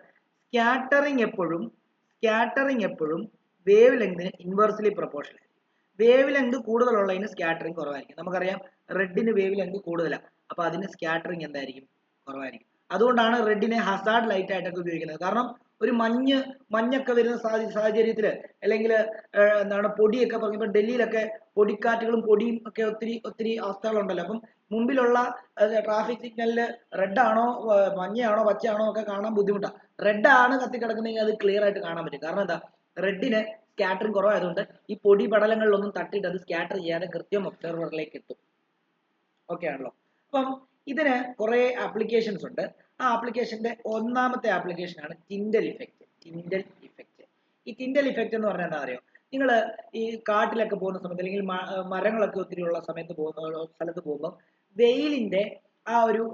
സ്കാറ്ററിംഗ് എപ്പോഴും വേവ് ലെങ്തിന് ഇൻവേഴ്സ്ലി പ്രൊപ്പോർഷണൽ. വേവ് ലെങ്ത് കൂടുതലുള്ളതിന് സ്കാറ്ററിംഗ് കുറവായിരിക്കും. നമുക്കറിയാം റെഡിന് വേവ് ലെങ്ത് കൂടുതലാണ്, അപ്പൊ അതിന് സ്കാറ്ററിംഗ് എന്തായിരിക്കും? കുറവായിരിക്കും. അതുകൊണ്ടാണ് റെഡിനെ ഹസാർഡ് ലൈറ്റ് ആയിട്ടൊക്കെ ഉപയോഗിക്കുന്നത്. കാരണം ഒരു മഞ്ഞൊക്കെ വരുന്ന സാഹചര്യത്തിൽ, അല്ലെങ്കിൽ എന്താണ് പൊടിയൊക്കെ പറഞ്ഞപ്പോൾ ഡൽഹിയിലൊക്കെ പൊടിക്കാറ്റുകളും പൊടിയും ഒക്കെ ഒത്തിരി അവസ്ഥകളുണ്ടല്ലോ. അപ്പം മുമ്പിലുള്ള ട്രാഫിക് സിഗ്നലിൽ റെഡ് ആണോ മഞ്ഞയാണോ പച്ചയാണോ ഒക്കെ കാണാൻ ബുദ്ധിമുട്ടാണ്. റെഡ് ആണ് കത്തിക്കിടക്കുന്നെങ്കിൽ അത് ക്ലിയർ ആയിട്ട് കാണാൻ പറ്റും. കാരണം എന്താ? റെഡിന് സ്കാറ്ററിംഗ് കുറവായതുകൊണ്ട് ഈ പൊടി പടലങ്ങളിലൊന്നും തട്ടിയിട്ട് അത് സ്കാറ്റർ ചെയ്യാതെ കൃത്യം ഒബ്സർവറിലേക്ക് എത്തും. ഓക്കെ ആണല്ലോ. അപ്പം ഇതിന് കുറെ ആപ്ലിക്കേഷൻസ് ഉണ്ട്. ആ ആപ്ലിക്കേഷന്റെ ഒന്നാമത്തെ ആപ്ലിക്കേഷൻ ആണ് ടിൻഡൽ ഇഫക്റ്റ്. ഈ ടിൻഡൽ ഇഫക്റ്റ് എന്ന് പറഞ്ഞാൽ എന്താ അറിയോ? നിങ്ങൾ ഈ കാട്ടിലൊക്കെ പോകുന്ന സമയത്ത്, അല്ലെങ്കിൽ മരങ്ങളൊക്കെ ഒത്തിരി ഉള്ള സ്ഥലത്ത് പോകുമ്പോൾ വെയിലിന്റെ ആ ഒരു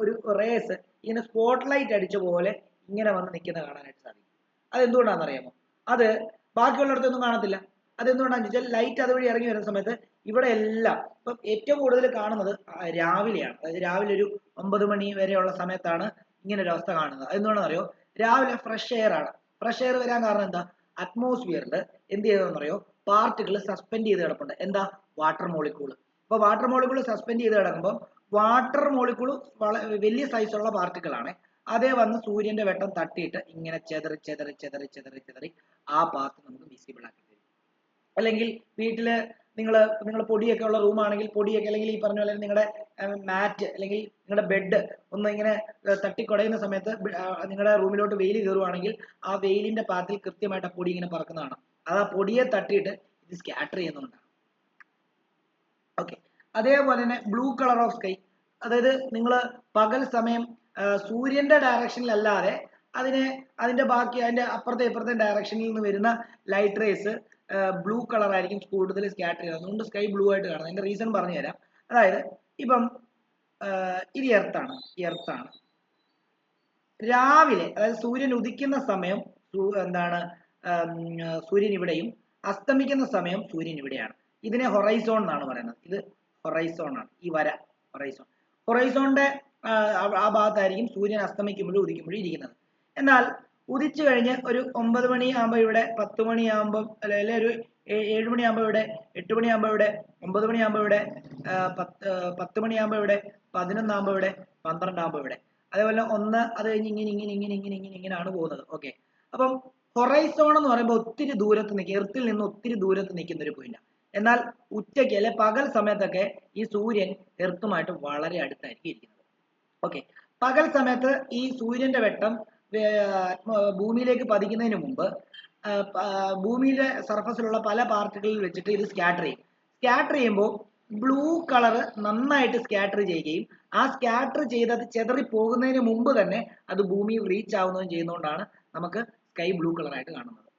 റേസ് ഇങ്ങനെ സ്പോട്ട് ലൈറ്റ് അടിച്ച പോലെ ഇങ്ങനെ വന്ന് നിൽക്കുന്ന കാണാനായിട്ട് സാധിക്കും. അതെന്തുകൊണ്ടാണെന്ന് അറിയാമോ? അത് ബാക്കിയുള്ളിടത്തൊന്നും കാണത്തില്ല. അതെന്തുകൊണ്ടാണെന്ന് വെച്ചാൽ ലൈറ്റ് അതുവഴി ഇറങ്ങി വരുന്ന സമയത്ത് ഇവിടെ എല്ലാം, ഇപ്പം ഏറ്റവും കൂടുതൽ കാണുന്നത് രാവിലെയാണ്. അതായത് രാവിലെ ഒരു 9 മണി വരെയുള്ള സമയത്താണ് ഇങ്ങനെ ഒരു അവസ്ഥ കാണുന്നത്. അതെന്തുകൊണ്ടാണെന്ന് അറിയോ? രാവിലെ ഫ്രഷ് എയർ ആണ്. ഫ്രഷ് എയർ വരാൻ കാരണം എന്താ? അറ്റ്മോസ്ഫിയറിൽ എന്ത് ചെയ്തതെന്ന് അറിയോ? പാർട്ടിക്കിൾ സസ്പെൻഡ് ചെയ്ത് കിടപ്പുണ്ട്. എന്താ? Water molecule. അപ്പൊ വാട്ടർ മോളിക്യൂൾ സസ്പെൻഡ് ചെയ്ത് കിടക്കുമ്പോൾ വാട്ടർ മോളിക്യൂൾ വലിയ സൈസുള്ള പാർട്ടിക്കിൾ ആണ്. അതേ വന്ന് സൂര്യന്റെ വെട്ടം തട്ടിയിട്ട് ഇങ്ങനെ ചെതറി ആ പാത്ത് നമുക്ക് വിസിബിൾ ആക്കി തരും. അല്ലെങ്കിൽ വീട്ടില് നിങ്ങൾ പൊടിയൊക്കെ ഉള്ള റൂമാണെങ്കിൽ പൊടിയൊക്കെ, അല്ലെങ്കിൽ ഈ പറഞ്ഞ പോലെ നിങ്ങളുടെ മാറ്റ് അല്ലെങ്കിൽ നിങ്ങളുടെ ബെഡ് ഒന്ന് ഇങ്ങനെ തട്ടിക്കുടയുന്ന സമയത്ത് നിങ്ങളുടെ റൂമിലോട്ട് വെയിൽ കയറുവാണെങ്കിൽ ആ വെയിലിന്റെ പാത്തിൽ കൃത്യമായിട്ട് ആ പൊടി ഇങ്ങനെ പറക്കുന്നതാണ്. അത് ആ പൊടിയെ തട്ടിയിട്ട് ഇത് സ്കാറ്റർ ചെയ്യുന്നുണ്ടാണ്. ഓക്കെ, അതേപോലെ തന്നെ ബ്ലൂ കളർ ഓഫ് സ്കൈ, അതായത് നിങ്ങൾ പകൽ സമയം സൂര്യന്റെ ഡയറക്ഷനിലല്ലാതെ അതിന്റെ ബാക്കി അതിന്റെ അപ്പുറത്തെ ഇപ്പുറത്തെ ഡയറക്ഷനിൽ നിന്ന് വരുന്ന ലൈറ്റ് റേസ് ബ്ലൂ കളർ ആയിരിക്കും കൂടുതൽ സ്കാറ്റർ ചെയ്യുന്നത്. അതുകൊണ്ട് സ്കൈ ബ്ലൂ ആയിട്ട് കാണുന്നത്. അതിന്റെ റീസൺ പറഞ്ഞു തരാം. അതായത് ഇപ്പം ഇത് എർത്താണ്. രാവിലെ അതായത് സൂര്യൻ ഉദിക്കുന്ന സമയം എന്താണ് സൂര്യൻ ഇവിടെയും അസ്തമിക്കുന്ന സമയം സൂര്യൻ ഇവിടെയാണ്. ഇതിനെ ഹൊറൈസോൺ എന്നാണ് പറയുന്നത്. ഇത് ഹൊറൈസോൺ ആണ്, ഈ വര ഹൊറൈസോൺ. ഹൊറൈസോണിന്റെ ആ ഭാഗത്തായിരിക്കും സൂര്യൻ അസ്തമിക്കുമ്പോഴും ഉദിക്കുമ്പോഴും ഇരിക്കുന്നത്. എന്നാൽ ഉദിച്ചു കഴിഞ്ഞ് ഒരു 9 മണിയാകുമ്പോൾ ഇവിടെ, 10 മണിയാകുമ്പോൾ അല്ലെങ്കിൽ ഒരു 7 മണിയാകുമ്പോൾ ഇവിടെ, 8 മണിയാകുമ്പോൾ ഇവിടെ, 9 മണിയാകുമ്പോൾ ഇവിടെ, 10 മണിയാകുമ്പോൾ ഇവിടെ, 11 ആകുമ്പോൾ ഇവിടെ, 12 ആകുമ്പോൾ ഇവിടെ, അതേപോലെ 1 അത് കഴിഞ്ഞ് ഇങ്ങനെയാണ് പോകുന്നത്. ഓക്കെ, അപ്പം ഹൊറൈസോൺ എന്ന് പറയുമ്പോൾ ഒത്തിരി ദൂരത്ത് നിൽക്കുക, എർത്തിൽ നിന്ന് ഒത്തിരി ദൂരത്ത് നിൽക്കുന്ന ഒരു പോയിന്റ്. എന്നാൽ ഉച്ചയ്ക്ക് അല്ലെ പകൽ സമയത്തൊക്കെ ഈ സൂര്യൻ എർത്തുമായിട്ട് വളരെ അടുത്തായിരിക്കും ഇരിക്കുന്നത്. ഓക്കെ, പകൽ സമയത്ത് ഈ സൂര്യന്റെ വെട്ടം ഭൂമിയിലേക്ക് പതിക്കുന്നതിന് മുമ്പ് ഭൂമിയിലെ സർഫസിലുള്ള പല പാർട്ടിക്കിളിൽ വെച്ചിട്ട് ഇത് സ്കാറ്റർ ചെയ്യും. സ്കാറ്റർ ചെയ്യുമ്പോൾ ബ്ലൂ കളർ നന്നായിട്ട് സ്കാറ്റർ ചെയ്യുകയും ആ സ്കാറ്റർ ചെയ്തത് ചെതറി പോകുന്നതിന് മുമ്പ് തന്നെ അത് ഭൂമിയിൽ റീച്ച് ആവുന്നതും ചെയ്യുന്നതുകൊണ്ടാണ് നമുക്ക് സ്കൈ ബ്ലൂ കളറായിട്ട് കാണുന്നത്.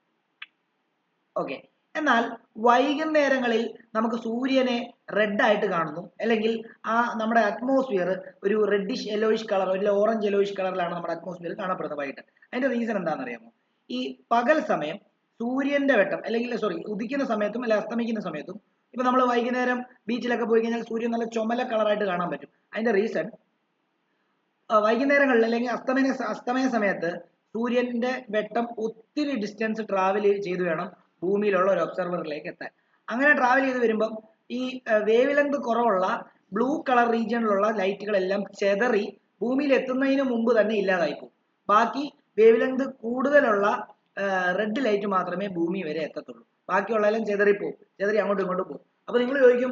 ഓക്കെ, എന്നാൽ വൈകുന്നേരങ്ങളിൽ നമുക്ക് സൂര്യനെ റെഡ് ആയിട്ട് കാണുന്നു, അല്ലെങ്കിൽ ആ നമ്മുടെ അറ്റ്മോസ്ഫിയർ ഒരു റെഡിഷ് യെല്ലോയിഷ് കളർ, ഒരു ഓറഞ്ച് യെല്ലോയിഷ് കളറിലാണ് നമ്മുടെ അറ്റ്മോസ്ഫിയർ കാണപ്പെടുന്നത് വൈകിട്ട്. അതിന്റെ റീസൺ എന്താണെന്ന് അറിയാമോ? ഈ പകൽ സമയം സൂര്യന്റെ വെട്ടം, അല്ലെങ്കിൽ ഉദിക്കുന്ന സമയത്തും അല്ലെങ്കിൽ അസ്തമിക്കുന്ന സമയത്തും, ഇപ്പൊ നമ്മൾ വൈകുന്നേരം ബീച്ചിലൊക്കെ പോയി കഴിഞ്ഞാൽ സൂര്യൻ നല്ല ചുമല കളറായിട്ട് കാണാൻ പറ്റും. അതിന്റെ റീസൺ വൈകുന്നേരങ്ങളിൽ അല്ലെങ്കിൽ അസ്തമയ സമയത്ത് സൂര്യന്റെ വെട്ടം ഒത്തിരി ഡിസ്റ്റൻസ് ട്രാവൽ ചെയ്ത് വേണം ഭൂമിയിലുള്ള ഒരു ഒബ്സർവറിലേക്ക് എത്താൻ. അങ്ങനെ ട്രാവൽ ചെയ്ത് വരുമ്പം ഈ വേവ് ലെങ്ത് കുറവുള്ള ബ്ലൂ കളർ റീജിയണിലുള്ള ലൈറ്റുകളെല്ലാം ചെതറി ഭൂമിയിൽ എത്തുന്നതിന് മുമ്പ് തന്നെ ഇല്ലാതായി പോകും. ബാക്കി വേവ് ലെങ്ത് കൂടുതലുള്ള റെഡ് ലൈറ്റ് മാത്രമേ ഭൂമി വരെ എത്തത്തുള്ളൂ. ബാക്കിയുള്ളതെല്ലാം ചെതറിപ്പോവും, ചെതറി അങ്ങോട്ടും ഇങ്ങോട്ടും പോകും. അപ്പൊ നിങ്ങൾ ചോദിക്കും,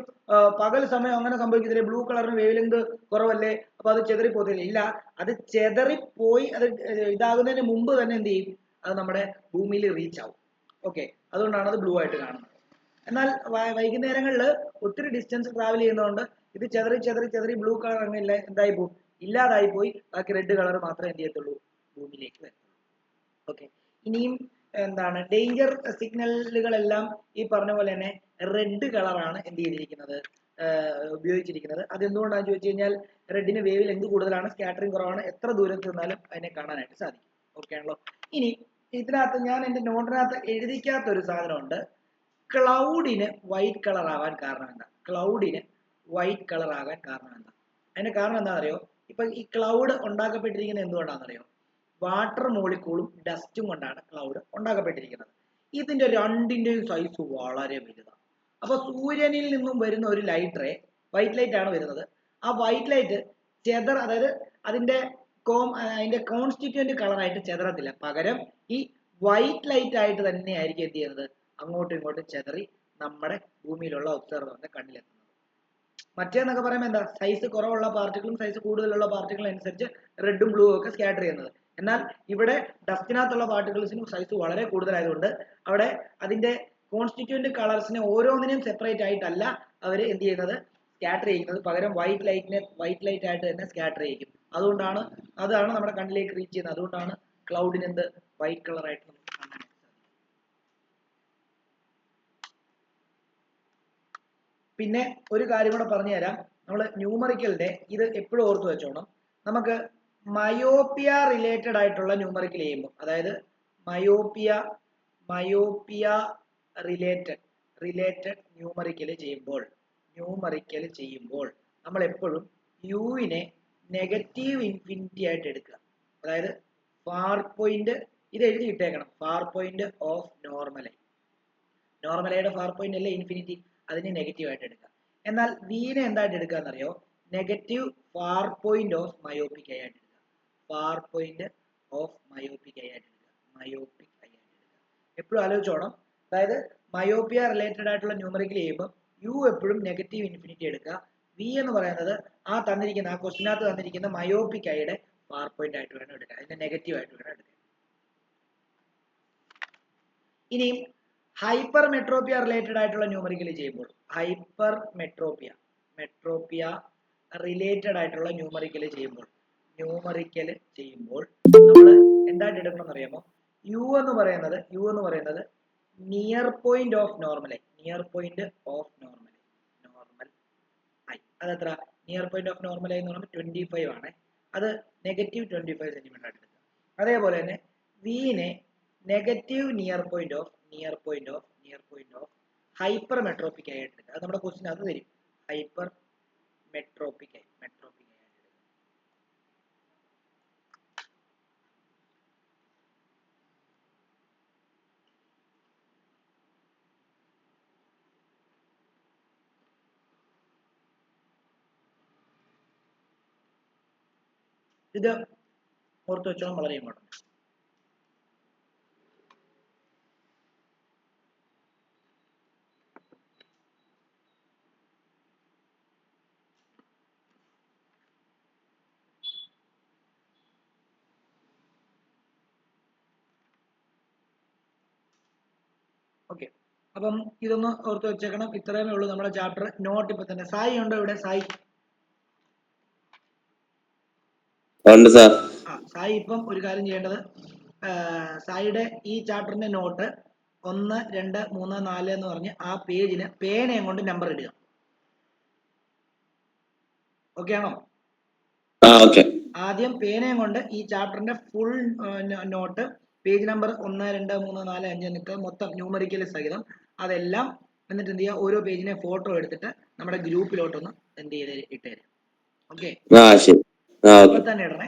പകൽ സമയം അങ്ങനെ സംഭവിക്കത്തില്ലേ, ബ്ലൂ കളറിന് വേവ് ലെങ്ത് കുറവല്ലേ, അപ്പൊ അത് ചെതറി പോകത്തില്ല? ഇല്ല, അത് ചെതറിപ്പോയി അത് ഇതാകുന്നതിന് മുമ്പ് തന്നെ എന്ത് ചെയ്യും, അത് നമ്മുടെ ഭൂമിയിൽ റീച്ച് ആവും. ഓക്കെ, അതുകൊണ്ടാണ് അത് ബ്ലൂ ആയിട്ട് കാണുന്നത്. എന്നാൽ വൈകുന്നേരങ്ങളിൽ ഒത്തിരി ഡിസ്റ്റൻസ് ട്രാവൽ ചെയ്യുന്നതുകൊണ്ട് ഇത് ചെതറി ചെതറി ചെതറി ബ്ലൂ കളർ അങ്ങനെ എന്തായി പോകും, ഇല്ലാതായി പോയി. ബാക്കി റെഡ് കളർ മാത്രമേ എന്ത് ചെയ്യത്തുള്ളൂ, ഭൂമിയിലേക്ക് വരത്തുള്ളൂ. ഓക്കെ, ഇനിയും എന്താണ് ഡേഞ്ചർ സിഗ്നലുകളെല്ലാം ഈ പറഞ്ഞ പോലെ തന്നെ റെഡ് കളറാണ് എന്ത് ചെയ്തിരിക്കുന്നത്, ഉപയോഗിച്ചിരിക്കുന്നത്. അതെന്തുകൊണ്ടാണെന്ന് ചോദിച്ചു കഴിഞ്ഞാൽ റെഡിന് വേവ് ലെങ്ത് കൂടുതലാണ്, സ്കാറ്ററിംഗ് കുറവാണ്, എത്ര ദൂരത്ത് നിന്നാലും അതിനെ കാണാനായിട്ട് സാധിക്കും. ഓക്കെ ആണല്ലോ. ഇനി ഇതിനകത്ത് ഞാൻ എൻ്റെ നോട്ടിനകത്ത് എഴുതിക്കാത്ത ഒരു സാധനമുണ്ട്. ക്ലൗഡിന് വൈറ്റ് കളർ ആവാൻ കാരണം എന്താ? ക്ലൗഡിന് വൈറ്റ് കളർ ആകാൻ കാരണം എന്താ? അതിന്റെ കാരണം എന്താണെന്നറിയോ? ഇപ്പൊ ഈ ക്ലൗഡ് ഉണ്ടാക്കപ്പെട്ടിരിക്കുന്നത് എന്തുകൊണ്ടാണെന്നറിയോ? വാട്ടർ മോളിക്കൂളും ഡസ്റ്റും കൊണ്ടാണ് ക്ലൗഡ് ഉണ്ടാക്കപ്പെട്ടിരിക്കുന്നത്. ഇതിന്റെ രണ്ടിന്റെയും സൈസ് വളരെ വലുതാണ്. അപ്പൊ സൂര്യനിൽ നിന്നും വരുന്ന ഒരു ലൈറ്റ് റേ, വൈറ്റ് ലൈറ്റ് ആണ് വരുന്നത്. ആ വൈറ്റ് ലൈറ്റ് അതായത് അതിന്റെ കോൺസ്റ്റിറ്റ്യൂന്റ് കളറായിട്ട് ചെതറത്തില്ല, പകരം ഈ വൈറ്റ് ലൈറ്റ് ആയിട്ട് തന്നെ ആയിരിക്കും എന്ത് ചെയ്യുന്നത്, അങ്ങോട്ടും ഇങ്ങോട്ടും ചെതറി നമ്മുടെ ഭൂമിയിലുള്ള ഒബ്സർവറിന്റെ കണ്ണിലെത്തുന്നത്. മറ്റേന്നൊക്കെ പറയുമ്പോൾ എന്താ, സൈസ് കുറവുള്ള പാർട്ടിക്കിളും സൈസ് കൂടുതലുള്ള പാർട്ടിക്കിളും അനുസരിച്ച് റെഡും ബ്ലൂ ഒക്കെ സ്കാറ്റർ ചെയ്യുന്നത്. എന്നാൽ ഇവിടെ ഡസ്റ്റിനകത്തുള്ള പാർട്ടിക്കിൾസിന് സൈസ് വളരെ കൂടുതലായതുകൊണ്ട് അവിടെ അതിന്റെ കോൺസ്റ്റിറ്റ്യൂന്റ് കളേഴ്സിനെ ഓരോന്നിനെയും സെപ്പറേറ്റ് ആയിട്ടല്ല അവർ എന്ത് ചെയ്യുന്നത്, സ്കാറ്റർ ചെയ്യുന്നത്, പകരം വൈറ്റ് ലൈറ്റ് ആയിട്ട് തന്നെ സ്കാറ്റർ ചെയ്യും. അതാണ് നമ്മുടെ കണ്ണിലേക്ക് റീച്ച് ചെയ്യുന്നത്. അതുകൊണ്ടാണ് ക്ലൗഡിന് എന്ത് വൈറ്റ് കളർ ആയിട്ട് നമുക്ക് കാണാൻ സാധിക്കും. പിന്നെ ഒരു കാര്യം കൂടെ പറഞ്ഞു തരാം. നമ്മൾ ന്യൂമറിക്കലിന്റെ ഇത് എപ്പോഴും ഓർത്ത് വെച്ചോണം. നമുക്ക് മയോപ്പിയ റിലേറ്റഡ് ആയിട്ടുള്ള ന്യൂമറിക്കൽ ചെയ്യുമ്പോൾ, അതായത് മയോപ്പിയ റിലേറ്റഡ് ന്യൂമറിക്കൽ ചെയ്യുമ്പോൾ നമ്മൾ എപ്പോഴും യുവിനെ നെഗറ്റീവ് ഇൻഫിനിറ്റി ആയിട്ട് എടുക്കുക. അതായത് ഫാർ പോയിന്റ്, ഇത് എഴുതി ഇട്ടേക്കണം, ഫാർ പോയിന്റ് ഓഫ് നോർമലയുടെ ഫാർ പോയിന്റ് അല്ലേ ഇൻഫിനിറ്റി, അതിനെ നെഗറ്റീവ് ആയിട്ട് എടുക്കുക. എന്നാൽ വിനെ എന്തായിട്ട് എടുക്കുക എന്നറിയോ? Negative far point of myopic eye ആയിട്ട് എടുക്കുക. Far point of myopic eye ആയിട്ട് എടുക്കുക. എപ്പോഴും ആലോചിച്ചോണം. അതായത് മയോപ്പിയ റിലേറ്റഡ് ആയിട്ടുള്ള ന്യൂമറിക്കൽ ചെയ്യുമ്പോൾ യു എപ്പോഴും നെഗറ്റീവ് ഇൻഫിനിറ്റി എടുക്കുക. വി എന്ന് പറയുന്നത് ആ ക്വസ്റ്റിനകത്ത് തന്നിരിക്കുന്ന മയോപ്പിക് ഐയുടെ ഫാർ പോയിന്റ് ആയിട്ട് വേണം എടുക്കുക, അതിന്റെ നെഗറ്റീവ് ആയിട്ട് വേണം എടുക്കുക. ഇനിയും ഹൈപ്പർ മെട്രോപ്പിയ റിലേറ്റഡ് ആയിട്ടുള്ള ന്യൂമറിക്കൽ ചെയ്യുമ്പോൾ, മെട്രോപ്പിയ റിലേറ്റഡ് ആയിട്ടുള്ള ന്യൂമറിക്കൽ ചെയ്യുമ്പോൾ നമ്മൾ എന്തായിട്ട് എടുക്കണം അറിയാമോ? യു എന്ന് പറയുന്നത് near point of normal I. Normal I അതെത്ര? നിയർ പോയിന്റ് ഓഫ് നോർമൽ എന്ന് പറയുമ്പോൾ 25 ആണ്. അത് -25 സെന്റിമീറ്റർ ആയിട്ട് എടുക്കുക. അതേപോലെ തന്നെ വിനെ negative near point of hypermetropic ആയിട്ട് എടുക്കുക. അത് നമ്മുടെ ക്വസ്റ്റ്യൻ അത് തരും. ഹൈപ്പർ മെട്രോപിക് ആയിട്ട് എടുക്കുക. ഇത് ഓർത്ത് വെച്ചോളം വളരെ ഇമ്പോർട്ടൻറ്റ്. ഓക്കെ, അപ്പം ഇതൊന്ന് ഓർത്ത് വെച്ചേക്കണം. ഇത്രയുമേ ഉള്ളൂ നമ്മുടെ ചാപ്റ്റർ. നോട്ട് ഇപ്പൊ തന്നെ. സായി ഉണ്ടോ ഇവിടെ? സായി സായി ഇപ്പം ഒരു കാര്യം ചെയ്യേണ്ടത്, സായിയുടെ ഈ ചാപ്റ്ററിന്റെ നോട്ട് 1, 2, 3, 4 എന്ന് പറഞ്ഞ് ആ പേജിന് പേനയും കൊണ്ട് നമ്പർ ഇടുക. ഓക്കെ ആണോ? ആദ്യം പേനയും കൊണ്ട് ഈ ചാപ്റ്ററിന്റെ ഫുൾ നോട്ട് പേജ് നമ്പർ 1, 2, 3, 4, 5 എന്നിട്ട് മൊത്തം ന്യൂമറിക്കൽ സഹിതം അതെല്ലാം എന്നിട്ട് എന്ത് ചെയ്യുക, ഓരോ പേജിനെ ഫോട്ടോ എടുത്തിട്ട് നമ്മുടെ ഗ്രൂപ്പിലോട്ടൊന്ന് എന്ത് ചെയ്ത് ഇട്ടുതരാം. ഓക്കെ, ഇപ്പൊ തന്നെ ഇടണേ.